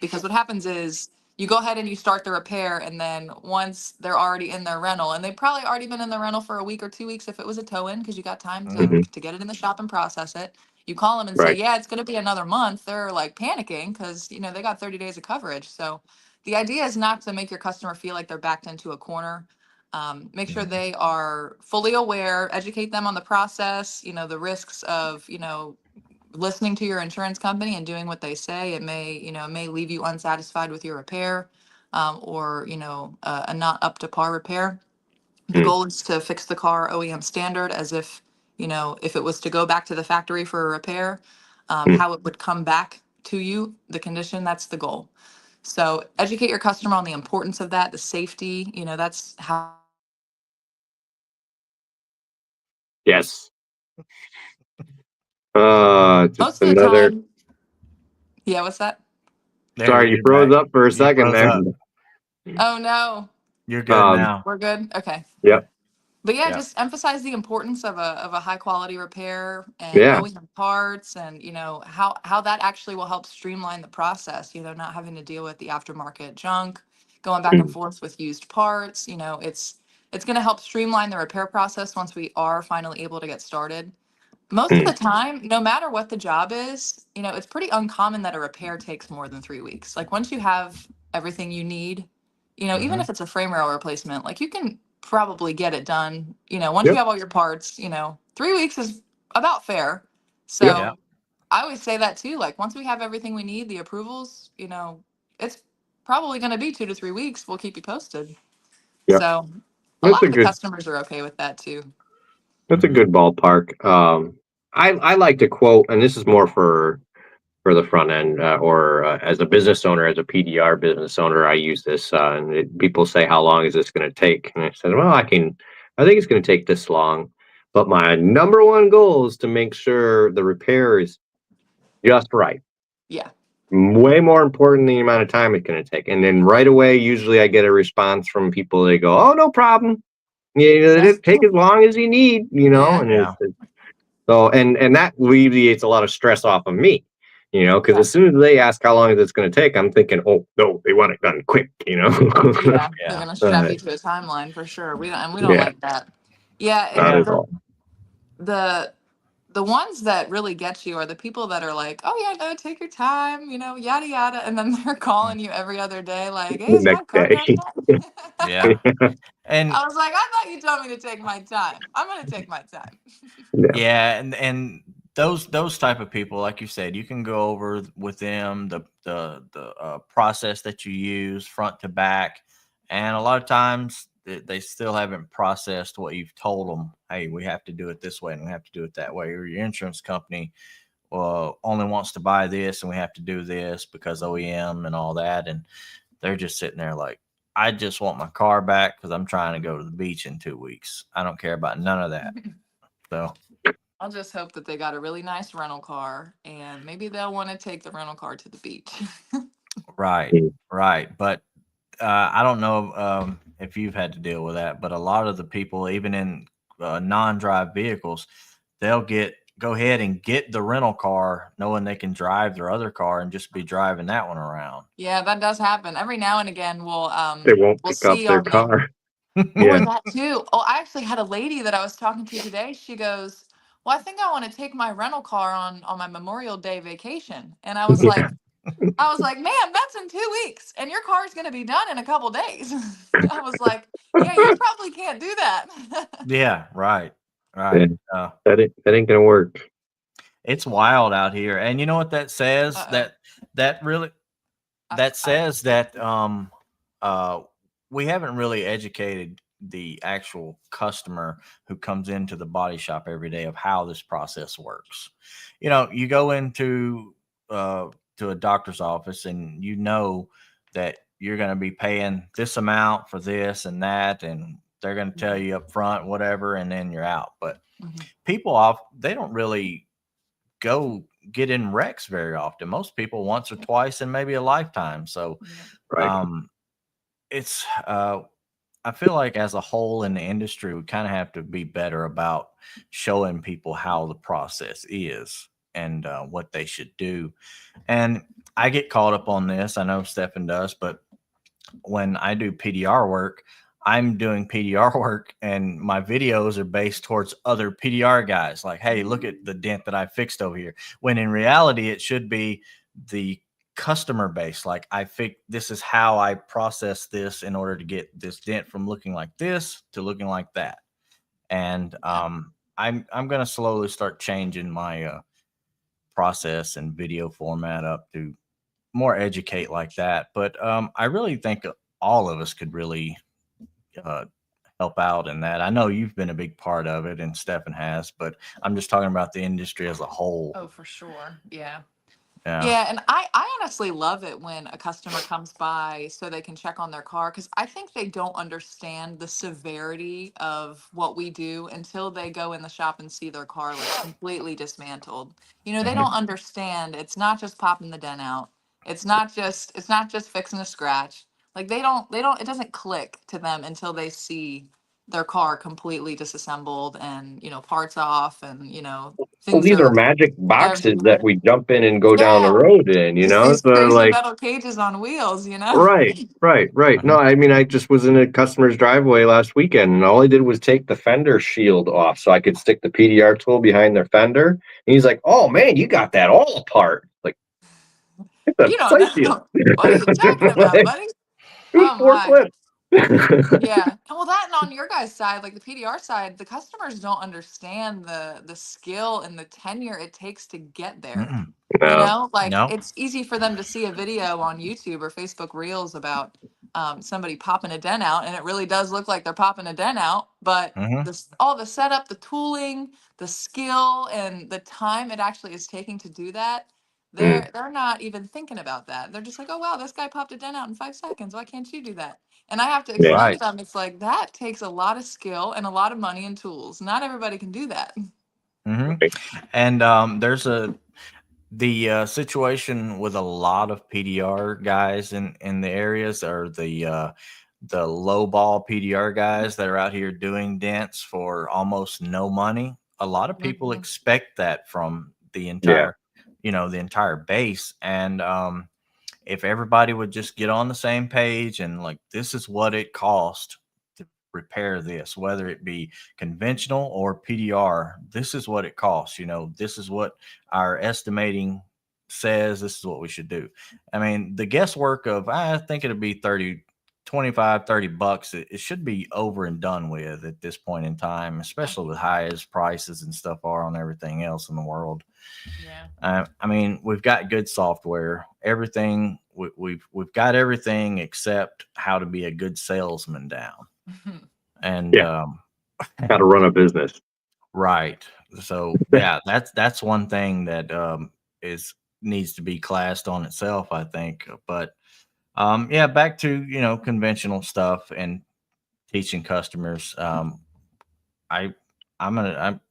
because what happens is you go ahead and you start the repair, and then once they're already in their rental, and they've probably already been in the rental for a week or 2 weeks if it was a tow-in, because you got time to Mhm. to get it in the shop and process it. You call them and say, Right. yeah, it's going to be another month. They're like panicking because they got 30 days of coverage. So the idea is not to make your customer feel like they're backed into a corner. Make sure they are fully aware, educate them on the process, the risks of, listening to your insurance company and doing what they say. It may leave you unsatisfied with your repair, or, a not up to par repair. The Mm. goal is to fix the car OEM standard, as if it was to go back to the factory for a repair, Mm. how it would come back to you, the condition. That's the goal. So educate your customer on the importance of that, the safety. That's how. Yes. Just Most of the another. time. Yeah, what's that? There, Sorry, you you're froze back. up for a You second froze there. up. Oh no, You're good now. we're good. Okay. Yep. But yeah, Yeah. just emphasize the importance of a high quality repair and Yeah. OEM parts, and how that actually will help streamline the process. Not having to deal with the aftermarket junk, going back and Mm. forth with used parts. It's going to help streamline the repair process once we are finally able to get started. Most of the Mm. time, no matter what the job is, it's pretty uncommon that a repair takes more than 3 weeks. Like once you have everything you need, even if it's a frame rail replacement, like you can probably get it done. Once you Yep. have all your parts, 3 weeks is about fair. Yep. Yeah. So I always say that too. Like once we have everything we need, the approvals, it's probably going to be 2 to 3 weeks. We'll keep you posted. Yep. So a That's lot a of the good. customers are okay with that too. That's a good ballpark. I like to quote, and this is more for the front end, or as a business owner, as a PDR business owner, I use this, and people say, "How long is this going to take?" And I said, "Well, I think it's going to take this long, but my number one goal is to make sure the repair is just right. Yeah. Way more important than the amount of time it's going to take." And then right away, usually I get a response from people. They go, "Oh, no problem. Yeah, take as long as you need, Yeah. and Yeah. so, and that alleviates a lot of stress off of me, because Yeah. as soon as they ask how long is it's going to take, I'm thinking, oh no, they want it done quick. Yeah, they're Yeah. gonna strap uh, you to a timeline for sure. We don't yeah, like that. Yeah, not and Yeah. at the all. the the ones that really get you are the people that are like, oh yeah, no, take your time, yada yada, and then they're calling you every other day, like, hey, The is my next car done day. yet? Yeah. And I was like, I thought you told me to take my time. I'm gonna take my time. Yeah. yeah, and those type of people, like you said, you can go over with them the process that you use front to back, and a lot of times they still haven't processed what you've told them. Hey, we have to do it this way, and we have to do it that way. Or your insurance company only wants to buy this, and we have to do this because OEM and all that, and they're just sitting there like, I just want my car back because I'm trying to go to the beach in 2 weeks. I don't care about none of that. So I'll just hope that they got a really nice rental car, and maybe they'll want to take the rental car to the beach. right, right. But I don't know if you've had to deal with that, but a lot of the people, even in non-drive vehicles, they'll go ahead and get the rental car, knowing they can drive their other car and just be driving that one around. Yeah, that does happen every now and again. They won't We'll pick up see their on the. car. Or Yeah. that too. Oh, I actually had a lady that I was talking to today. She goes, "Well, I think I want to take my rental car on my Memorial Day vacation." And I was like, "Ma'am, that's in 2 weeks, and your car is going to be done in a couple days." I was like, "Yeah, you probably can't do that." Yeah, right, Yeah. right. That ain't gonna work. It's wild out here, and you know what that says? Uh-oh. That really that says that uh we haven't really educated the actual customer who comes into the body shop every day of how this process works. You go into to a doctor's office, and that you're going to be paying this amount for this and that, and they're going to tell you up front whatever, and then you're out. But Mhm. people they don't really go get in wrecks very often. Most people once or twice in maybe a lifetime. So Yeah. Right. it's I feel like as a whole in the industry, we kind of have to be better about showing people how the process is and what they should do. And I get caught up on this. I know Stefan does, but when I do PDR work, I'm doing PDR work and my videos are based towards other PDR guys. Like, hey, look at the dent that I fixed over here. When in reality, it should be the customer base. Like, this is how I process this in order to get this dent from looking like this to looking like that. And I'm going to slowly start changing my process and video format up to more educate like that. But I really think all of us could really help out in that. I know you've been a big part of it and Stefan has, but I'm just talking about the industry as a whole. Oh, for sure. Yeah. Yeah. Yeah, and I honestly love it when a customer comes by so they can check on their car, because I think they don't understand the severity of what we do until they go in the shop and see their car like completely dismantled. You know, they don't understand. It's not just popping the dent out. It's not just fixing a scratch. Like they don't it doesn't click to them until they see their car completely disassembled and, parts off, and, Well, things these are are magic boxes that everywhere. we jump in and go down the Yeah. road in, These So crazy like, metal cages on wheels, right. No, I mean, I just was in a customer's driveway last weekend, and all I did was take the fender shield off so I could stick the PDR tool behind their fender. And he's like, "Oh man, you got that all apart!" Like, it's a You don't sight shield. know. What are you talking about, Like, buddy? who's Oh my. forklift? Yeah. Well, that, and on your guys' side, like the PDR side, the customers don't understand the skill and the tenure it takes to get there. No. Like No. it's easy for them to see a video on YouTube or Facebook Reels about somebody popping a dent out, and it really does look like they're popping a dent out. But all the setup, the tooling, the skill, and the time it actually is taking to do that, they're not even thinking about that. They're just like, oh wow, this guy popped a dent out in 5 seconds. Why can't you do that? And I have to Yeah. explain to Right. them, it's like that takes a lot of skill and a lot of money and tools. Not everybody can do that. And there's the situation with a lot of PDR guys in the areas are the low ball PDR guys that are out here doing dents for almost no money. A lot of people Mhm. expect that from the Yeah. entire base. And if everybody would just get on the same page and like, this is what it cost to repair this, whether it be conventional or PDR, this is what it costs. This is what our estimating says, this is what we should do. I mean, the guesswork of, I think it'll be 30, 25, 30 bucks. It should be over and done with at this point in time, especially with high as prices and stuff are on everything else in the world. Yeah. I mean, we've got good software. Everything we've got everything except how to be a good salesman down. And Yeah. Got to run a business. right. So yeah, that's one thing that needs to be classed on itself, I think. But yeah, back to conventional stuff and teaching customers.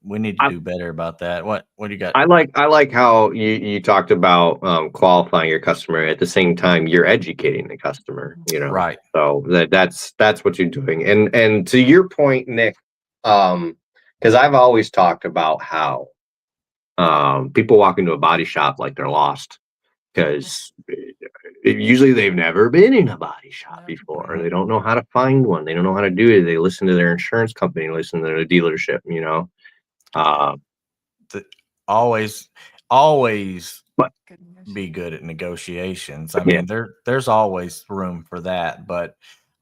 We need to do better about that. What do you got? I like how you talked about qualifying your customer at the same time you're educating the customer, Right. So that's what you're doing. And to your point, Nick, because I've always talked about how people walk into a body shop like they're lost because usually they've never been in a body shop before. They don't know how to find one. They don't know how to do it. They listen to their insurance company, listen to the dealership, Always But be good at negotiations. I mean, there's always room for that, but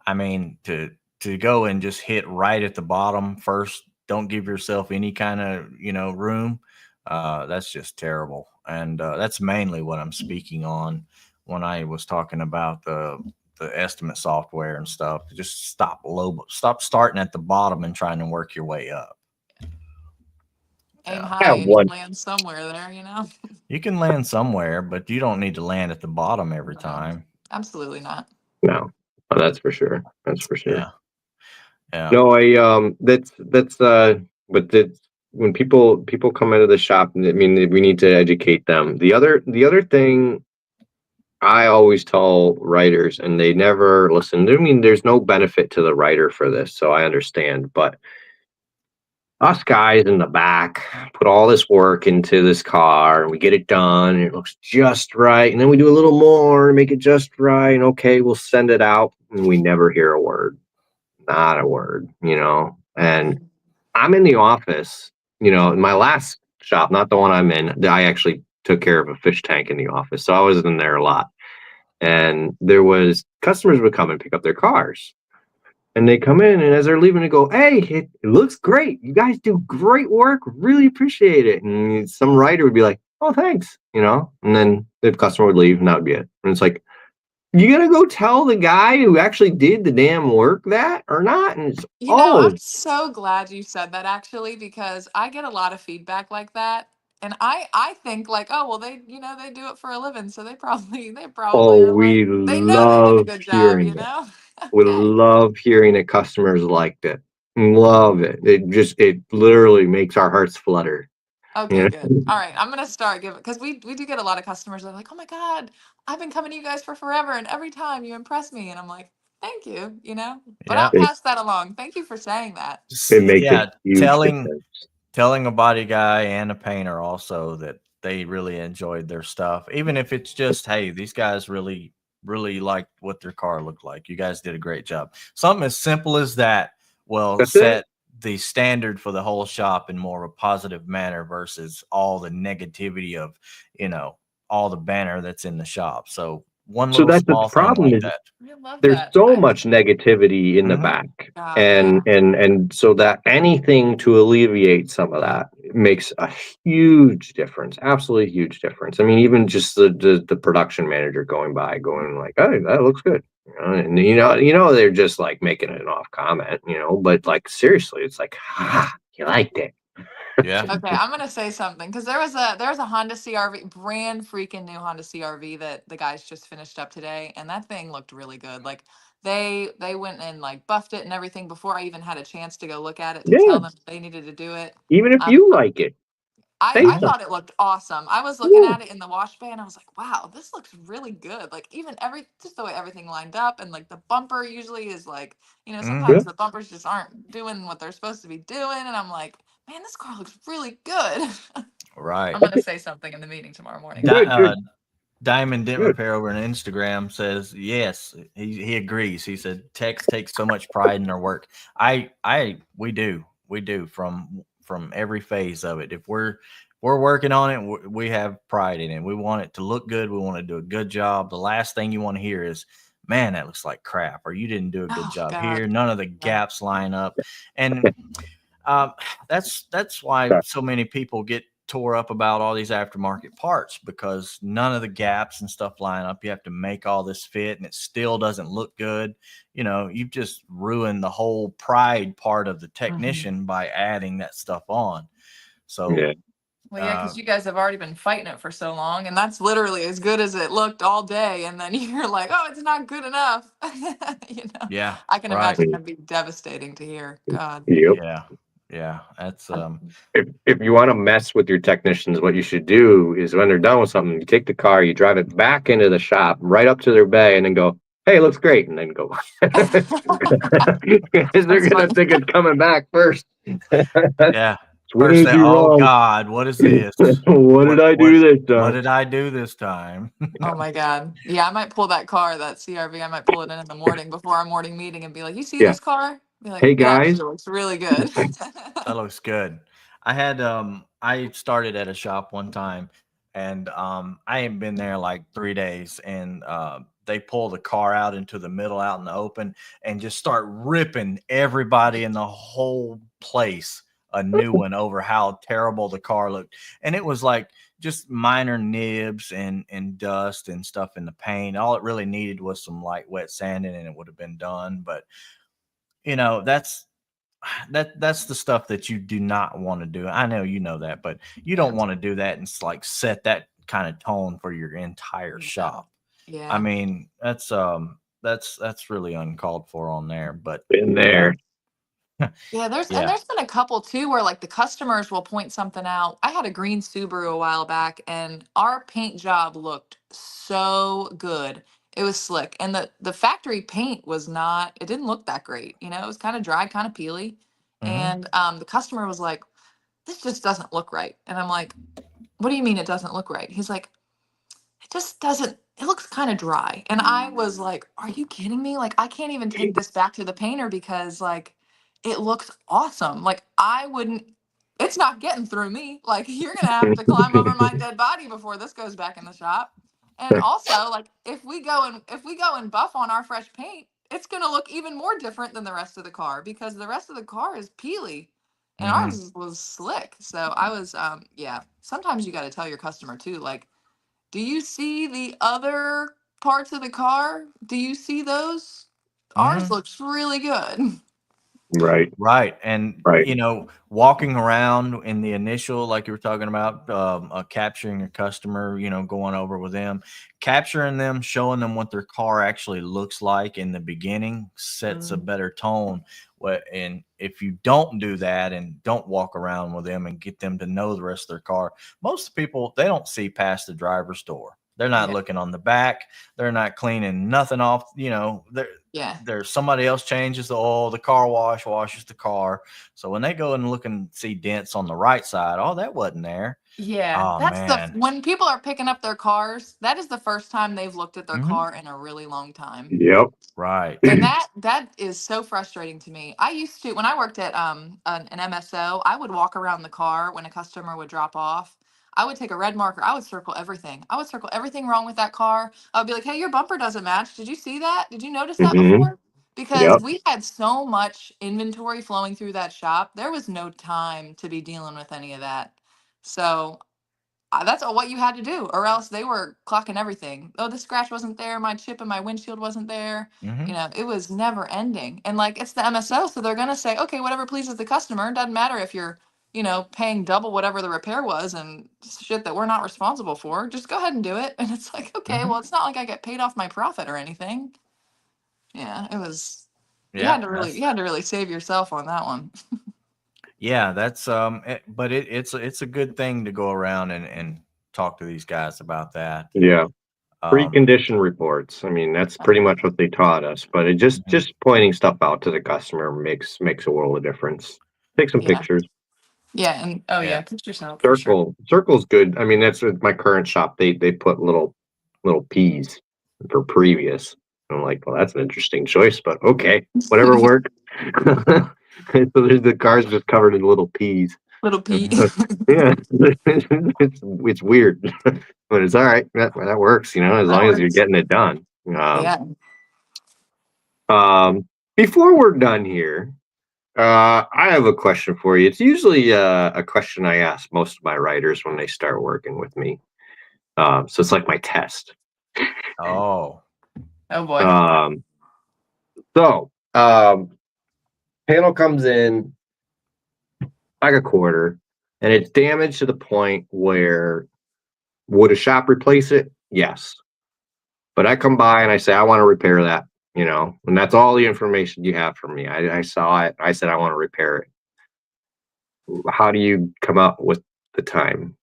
I mean, to go and just hit right at the bottom first, don't give yourself any kind of room. That's just terrible, and that's mainly what I'm speaking on when I was talking about the estimate software and stuff. Just stop starting at the bottom and trying to work your way up. Aim Yeah. high and you land somewhere there. You can land somewhere, but you don't need to land at the bottom every time. Absolutely not. no, that's for sure. That's for sure. Yeah. No, but that's when people come into the shop, I mean, we need to educate them. The other thing I always tell writers, and they never listen. I mean, there's no benefit to the writer for this, so I understand. But us guys in the back put all this work into this car and we get it done and it looks just right. And then we do a little more to make it just right. And okay, we'll send it out. And we never hear a word, not a word, And I'm in the office, in my last shop, not the one I'm in. I actually took care of a fish tank in the office. So I was in there a lot. And there was customers would come and pick up their cars. And they come in, and as they're leaving, they go, "Hey, it looks great. You guys do great work. Really appreciate it." And some writer would be like, "Oh, thanks," And then the customer would leave, and that would be it. And it's like, you gonna go tell the guy who actually did the damn work that or not? And it's I'm so glad you said that actually, because I get a lot of feedback like that. And I think like, oh, well, they do it for a living. So they probably are like, we they know they did a love good job, hearing it. We Okay. love hearing that customers liked it. Love it. It literally makes our hearts flutter. Okay, good. All right. I'm gonna start giving, because we do get a lot of customers that are like, oh my God, I've been coming to you guys for forever, and every time you impress me. And I'm like, thank you. But I'll Yeah. It, pass that along. Thank you for saying that. it makes a Yeah. huge difference. Telling a body guy and a painter also that they really enjoyed their stuff, even if it's just, hey, these guys really, really liked what their car looked like. You guys did a great job. Something as simple as that will That's it. set the standard for the whole shop in more of a positive manner versus all the negativity of, all the banner that's in the shop. So one So little that's the small thing problem like is that. I love there's that. so much negativity in the Mhm. back. God, yeah. And so that anything to alleviate some of that makes a huge difference. Absolutely huge difference. I mean, even just the production manager going by going like, "Hey, that looks good." And they're just like making an off comment, but like seriously, it's like, you liked it. Yeah. Okay, I'm gonna say something because there was a Honda CRV, brand freaking new Honda CRV that the guys just finished up today, and that thing looked really good. Like they went and like buffed it and everything before I even had a chance to go look at it to Yeah. tell them they needed to do it. Even if Um, you like it, say I something. thought it looked awesome. I was looking Yeah. at it in the wash bay and I was like, wow, this looks really good. Like even just the way everything lined up, and like the bumper usually is like, Mhm. Yeah. sometimes the bumpers just aren't doing what they're supposed to be doing. And I'm like, man, this car looks really good. Right. I'm gonna say something in the meeting tomorrow morning. Di- Good, uh, good, Diamond Dent good. Repair over on Instagram says yes, he agrees. He said techs take so much pride in their work. We do from every phase of it. If we're working on it, we have pride in it. We want it to look good. We want to do a good job. The last thing you want to hear is, "Man, that looks like crap," or "You didn't do a good Oh job God. here. None of the Yeah. gaps line up," and um, that's why so many people get tore up about all these aftermarket parts, because none of the gaps and stuff line up. You have to make all this fit and it still doesn't look good. You've just ruined the whole pride part of the Mhm. technician by adding that stuff on. So, Yeah. Well, yeah, uh, because you guys have already been fighting it for so long, and that's literally as good as it looked all day, and then you're like, oh, it's not good enough. you know, yeah, I can right. imagine that'd be devastating to hear. God. Yep. Yeah. Yeah. That's, If you want to mess with your technicians, what you should do is when they're done with something, you take the car, you drive it back into the shop, right up to their bay, and then go, "Hey, it looks great," and then go. Because they're That's gonna funny. think it's coming back first. yeah. What First did say, I do "Oh wrong? God, what is this? What did I do this What time? did I do this time?" Oh my God. Yeah, I might pull that car, that CRV. I might pull it in the morning before our morning meeting and be like, you see Yeah. this car? Be like, Hey it guys. actually looks really good. That looks good. I started at a shop one time, and I ain't been there like 3 days, and they pull the car out into the middle out in the open and just start ripping everybody in the whole place a new one over how terrible the car looked. And it was like just minor nibs and dust and stuff in the paint. All it really needed was some light wet sanding and it would have been done. But that's that's the stuff that you do not want to do. I know you know that, but you Yeah. don't want to do that and like set that kind of tone for your entire Yeah. shop. I Yeah. mean, that's really uncalled for on there. But Been yeah, there. Yeah, yeah, there's been a couple too where like the customers will point something out. I had a green Subaru a while back and our paint job looked so good. It was slick. And the factory paint was not, it didn't look that great. It was kind of dry, kind of peely. And the customer was like, this just doesn't look right. And I'm like, what do you mean it doesn't look right? He's like, it just doesn't, it looks kind of dry. And I was like, are you kidding me? Like, I can't even take this back to the painter because like it looks awesome. Like I wouldn't, it's not getting through me. Like you're gonna have to climb over my dead body before this goes back in the shop. And also, like if we go and buff on our fresh paint, it's gonna look even more different than the rest of the car because the rest of the car is peely and ours was slick. So I was yeah, sometimes you gotta tell your customer too, like, do you see the other parts of the car? Do you see those? Ours looks really good. Right. Right. And, Right. you know, walking around in the initial, like you were talking about, capturing your customer, you know, going over with them, capturing them, showing them what their car actually looks like in the beginning sets a better tone. And if you don't do that and don't walk around with them and get them to know the rest of their car, most people, they don't see past the driver's door. They're not looking on the back. They're not cleaning nothing off. You know, there's somebody else changes the oil. The car wash washes the car. So when they go and look and see dents on the right side, oh, that wasn't there. Yeah, Oh that's man. when people are picking up their cars, that is the first time they've looked at their car in a really long time. Yep. Right. And that is so frustrating to me. I used to, when I worked at an MSO, I would walk around the car when a customer would drop off. I would take a red marker. I would circle everything. I would circle everything wrong with that car. I would be like, "Hey, your bumper doesn't match. Did you see that? Did you notice that before?" Because Yep. we had so much inventory flowing through that shop. There was no time to be dealing with any of that. So that's what you had to do, or else they were clocking everything. Oh, the scratch wasn't there. My chip in my windshield wasn't there. You know, it was never ending. And like, it's the MSO, so they're gonna say, okay, whatever pleases the customer. Doesn't matter if you're, you know, paying double whatever the repair was and shit that we're not responsible for. Just go ahead and do it. And it's like, okay, well, it's not like I get paid off my profit or anything. Yeah, it was. Yeah. You had to really save yourself on that one. Yeah, that's but it's a good thing to go around and talk to these guys about that. Yeah. Um, Pre-condition reports. I mean, that's pretty much what they taught us, but it just pointing stuff out to the customer makes a world of difference. Take some Yeah. pictures. Yeah, and Yeah. pictures help for sure. Circle's good. I mean, that's with my current shop. They put little P's for previous. I'm like, well, that's an interesting choice, but okay, whatever works. So there's the car's just covered in little P's. Little Pete. Yeah, it's weird, but it's all right. That works, you know, as That long as you're works. getting it done. Yeah. Before we're done here, I have a question for you. It's usually a question I ask most of my writers when they start working with me. So it's like my test. oh. Oh boy. So panel comes in like a quarter, and it's damaged to the point where would a shop replace it? Yes. But I come by and I say, I want to repair that, you know, and that's all the information you have from me. I saw it. I said, I want to repair it. How do you come up with the time?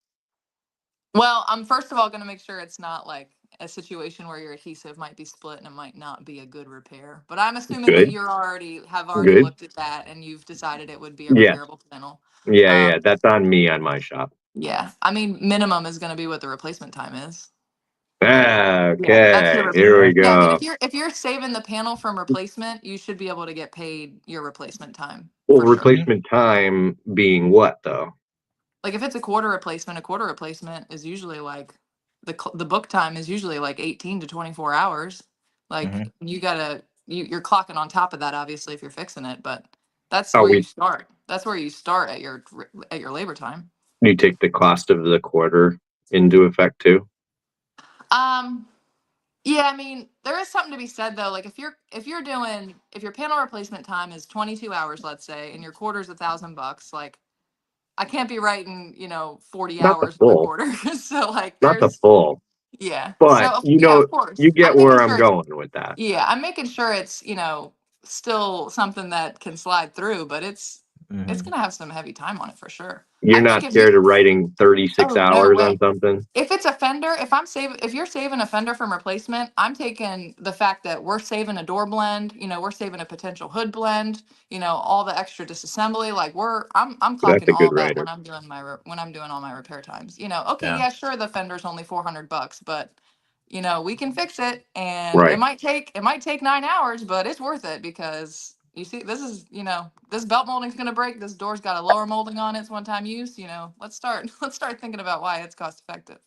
Well, I'm first of all going to make sure it's not like a situation where your adhesive might be split and it might not be a good repair. But I'm assuming that Good. you're already Good. looked at that and you've decided it would be a Yes. repairable panel. Yeah. That's on me on my shop. Yeah. I mean, minimum is going to be what the replacement time is. Okay. That's your Here we Yeah, I mean, go. if you're saving the panel from replacement, you should be able to get paid your replacement time Well, for sure. replacement time being what though? Like if it's a quarter replacement is usually like the book time is usually like 18 to 24 hours. Like you gotta you're clocking on top of that obviously if you're fixing it, but that's Oh, where you start. That's where you start at your labor time. you take the cost of the quarter into effect too? Yeah, I mean, there is something to be said though. Like if your panel replacement time is 22 hours, let's say, and your quarter's $1,000, like I can't be writing, 40 Not the hours on a full. quarter. So like Not the there's full. yeah. But So you yeah, know, of course. you get I'm where making I'm sure it's going with that. yeah, I'm making sure it's, still something that can slide through, but it's it's Mhm. gonna have some heavy time on it for sure. You're I think not if you scared of writing 36 oh no hours way. on something? If it's a fender, if you're saving a fender from replacement, I'm taking the fact that we're saving a door blend, we're saving a potential hood blend, all the extra disassembly. Like I'm That's clocking a good all that writer. when I'm doing when I'm doing all my repair times. Okay, Yeah. yeah, sure, the fender's only $400, but we can fix it, and Right. it might take 9 hours, but it's worth it because you see, this is this belt molding's gonna break. This door's got a lower molding on it. It's one time use. Let's start thinking about why it's cost effective.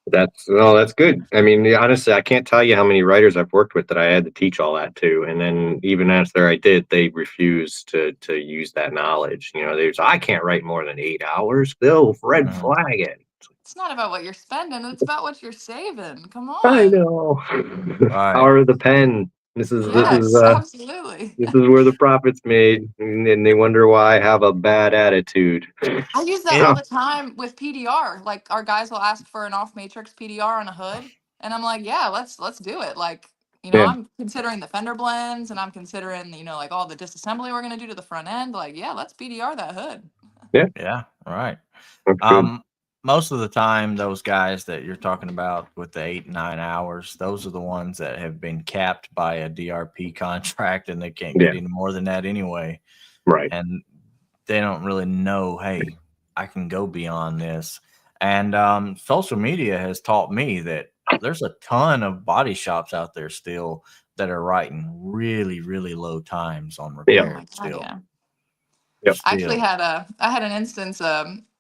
That's good. I mean, honestly, I can't tell you how many writers I've worked with that I had to teach all that to, and then even after I did, they refused to use that knowledge. I can't write more than 8 hours. They'll red Mhm. flag it. It's not about what you're spending. It's about what you're saving. Come I on. know. Right. Power of the pen. Yes, absolutely. This is where the profit's made, and they wonder why I have a bad attitude. I use that It. all Oh, the time with PDR. Like our guys will ask for an off matrix PDR on a hood, and I'm like, yeah, let's do it. Like, yeah, I'm considering the fender blends, and I'm considering, like all the disassembly we're gonna do to the front end. Like, yeah, let's PDR that hood. yeah, Yeah. Right. that's good. Um, Most of the time, those guys that you're talking about with the 8 9 hours, those are the ones that have been capped by a DRP contract, and they can't Yeah, get any more than that anyway. right. And they don't really know, hey, I can go beyond this. And social media has taught me that there's a ton of body shops out there still that are writing really, really low times on Yeah, Oh repairs my God, still. yeah. yep. Still. I had an instance,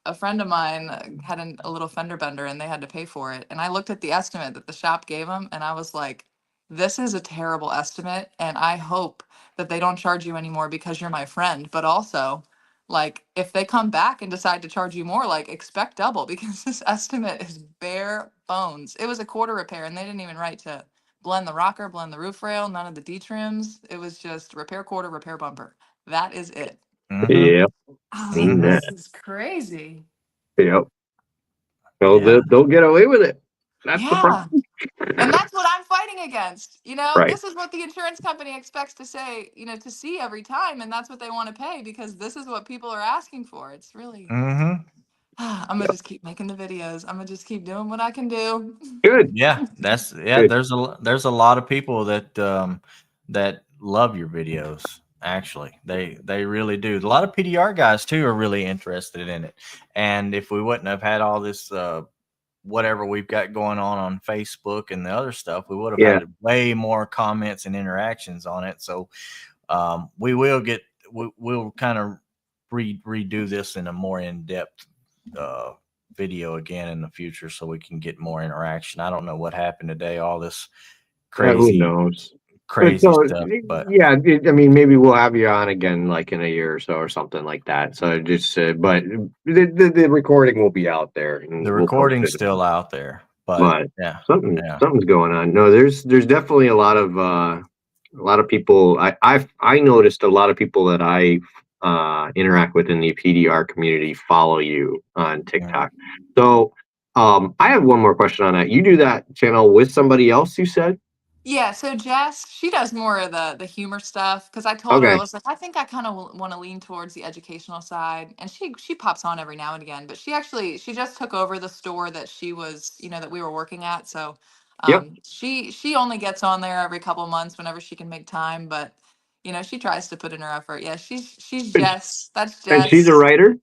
a friend of mine had a little fender bender and they had to pay for it. And I looked at the estimate that the shop gave them and I was like, this is a terrible estimate. And I hope that they don't charge you anymore because you're my friend. But also, like, if they come back and decide to charge you more, like, expect double because this estimate is bare bones. It was a quarter repair and they didn't even write to blend the rocker, blend the roof rail, none of the D trims. It was just repair quarter, repair bumper. That is it. Mm-hmm. Yep. I was like, Seen that. this is crazy. Yep. So Yeah. they'll get away with it. That's the Yeah. problem. And that's what I'm fighting against. Right. This is what the insurance company expects to say, to see every time. And that's what they want to pay because this is what people are asking for. It's really, Mm-hmm. I'm going to just keep making the videos. I'm going to just keep doing what I can do. Good. Yeah, Good. there's a lot of people that love your videos. Actually, they really do. A lot of PDR guys too are really interested in it. And if we wouldn't have had all this whatever we've got going on Facebook and the other stuff, we would have Yeah. had way more comments and interactions on it. So we will we'll kind of redo this in a more in-depth uh, video again in the future so we can get more interaction. I don't know what happened today, all this Who crazy knows? But crazy so stuff, but yeah, I mean, maybe we'll have you on again, like in a year or so, or something like that. So just, but the recording will be out there, and the we'll post recording's it. still out there. But But yeah, yeah. something's going on. No, there's definitely a lot of people. I noticed a lot of people that I interact with in the PDR community follow you on Mm. TikTok. So I have one more question on that. You do that channel with somebody else, you said? Yeah, so Jess, she does more of the humor stuff because I told her I Okay. was like, I think I kind of want to lean towards the educational side, and she pops on every now and again. But she just took over the store that she was, that we were working at. So, Yep. she only gets on there every couple months whenever she can make time. But she tries to put in her effort. Yeah, she's And Jess. That's and she's a Jess. writer.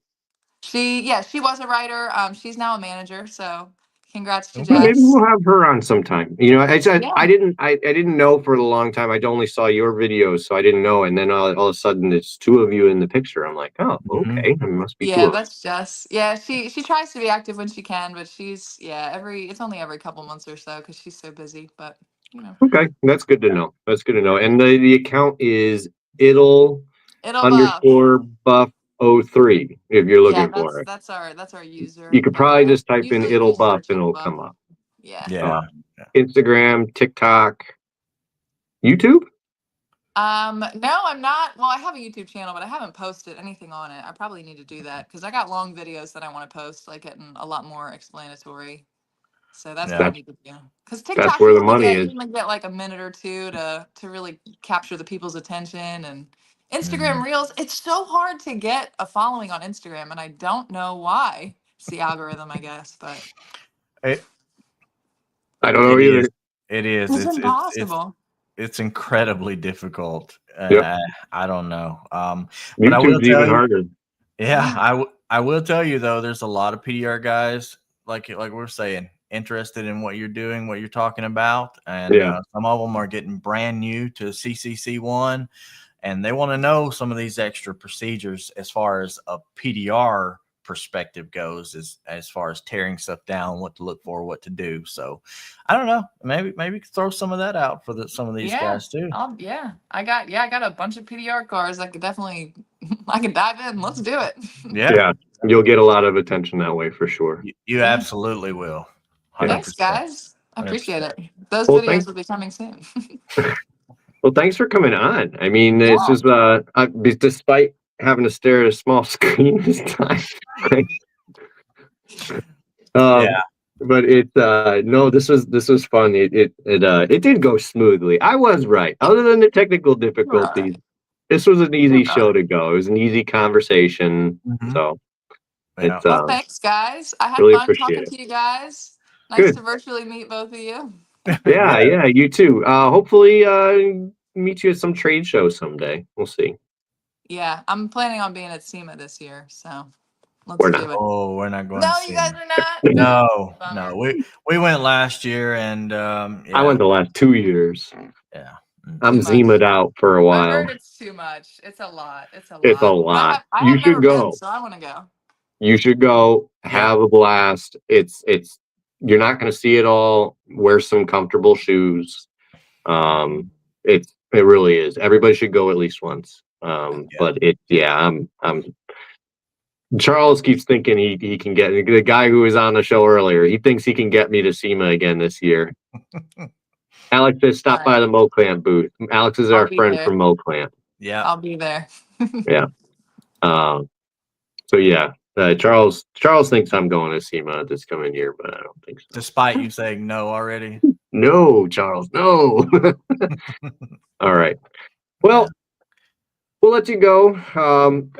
She was a writer. She's now a manager. So, congrats to Well, Okay. maybe Jess. we'll have her on sometime. I Yeah. didn't know for a long time. I'd only saw your videos, so I didn't know. And then all of a sudden, it's two of you in the picture. I'm like, oh, Hmm. okay, there must be two Yeah, of us. that's Jess. Yeah, she tries to be active when she can, but she's it's only every couple months or so because she's so busy. But you know, Okay, that's good to know. That's good to know. And the account is it'll it'll buff. underscore buff 03 if you're Yeah, looking for it. that's our You user. could But probably just type in usually it'll just buff search and it'll it'll buff. come up. Yeah. Uh, Yeah. Instagram, TikTok, YouTube. No, I'm not. Well, I have a YouTube channel, but I haven't posted anything on it. I probably need to do that because I got long videos that I want to post, like getting a lot more explanatory. So that's what I Yeah. That's need to do. Because that's TikTok, where the money is. you only get like a minute or two to really capture the people's attention, and Instagram Reels. It's so hard to get a following on Instagram, and I don't know why. It's the algorithm, I guess, but It, I don't know it is. either. It is. it's impossible. It's incredibly difficult. Yep. I don't know. But I will YouTube's tell even you, harder. yeah, I will tell you though, there's a lot of PDR guys like we're saying interested in what you're doing, what you're talking about, and Yeah. some of them are getting brand new to CCC1, and they want to know some of these extra procedures as far as a PDR perspective goes, as far as tearing stuff down, what to look for, what to do. So I don't know, maybe throw some of that out for some of these guys too. I got a bunch of PDR cars. I could definitely I can dive in. Let's do it. Yeah, You'll get a lot of attention that way for sure. you absolutely will. 100%. Thanks, guys. I appreciate it. Those Well, videos will be coming soon. Well, thanks for coming on. I mean, this Yeah. is despite having to stare at a small screen this time. Yeah. But no, this was fun. It did go smoothly. I was right. Other than the technical difficulties, this was an easy show to go. It was an easy conversation. So Yeah. it's Well, thanks, guys. I had really fun appreciate talking it. to you guys. Nice Good. to virtually meet both of you. Yeah, you too. Hopefully meet you at some trade show someday. We'll see. Yeah, I'm planning on being at SEMA this year, so let's We're do not. it. Oh, we're not going No, to you see guys him. are not. No, Bummer. we went last year, and I went the last 2 years. yeah. I'm Too much. Zimaed out for a I while. heard it's too much. It's a lot. It's a lot. It's a lot. I You have should never go. been, so I want to go. You should go. Have a blast. It's you're not going to see it all. Wear some comfortable shoes. It really is. Everybody should go at least once. But I'm Charles keeps thinking he can get the guy who was on the show earlier. He thinks he can get me to SEMA again this year. Alex says stop by the MoClamp booth. Alex is our friend from MoClamp. Yeah, I'll be there. Yeah. So yeah, Charles thinks I'm going to SEMA this coming year, but I don't think so. despite you saying no already. No, Charles, no. All right. Well, we'll let you go.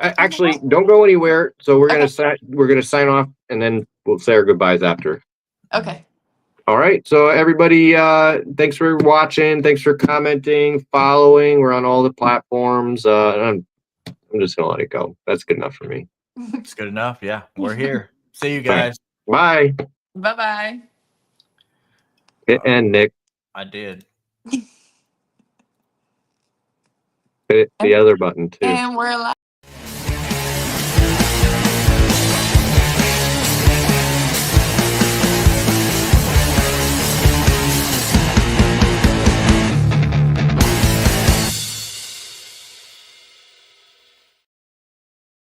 Actually, don't go anywhere. So we're gonna sign off, and then we'll say our goodbyes after. Okay. All right. So everybody, thanks for watching. Thanks for commenting, following. We're on all the platforms. I'm just gonna let it go. That's good enough for me. It's good enough. Yeah, we're here. See you guys. Bye. Bye-bye. Hit end, Nick. I did. Hit the other button too. And we're live.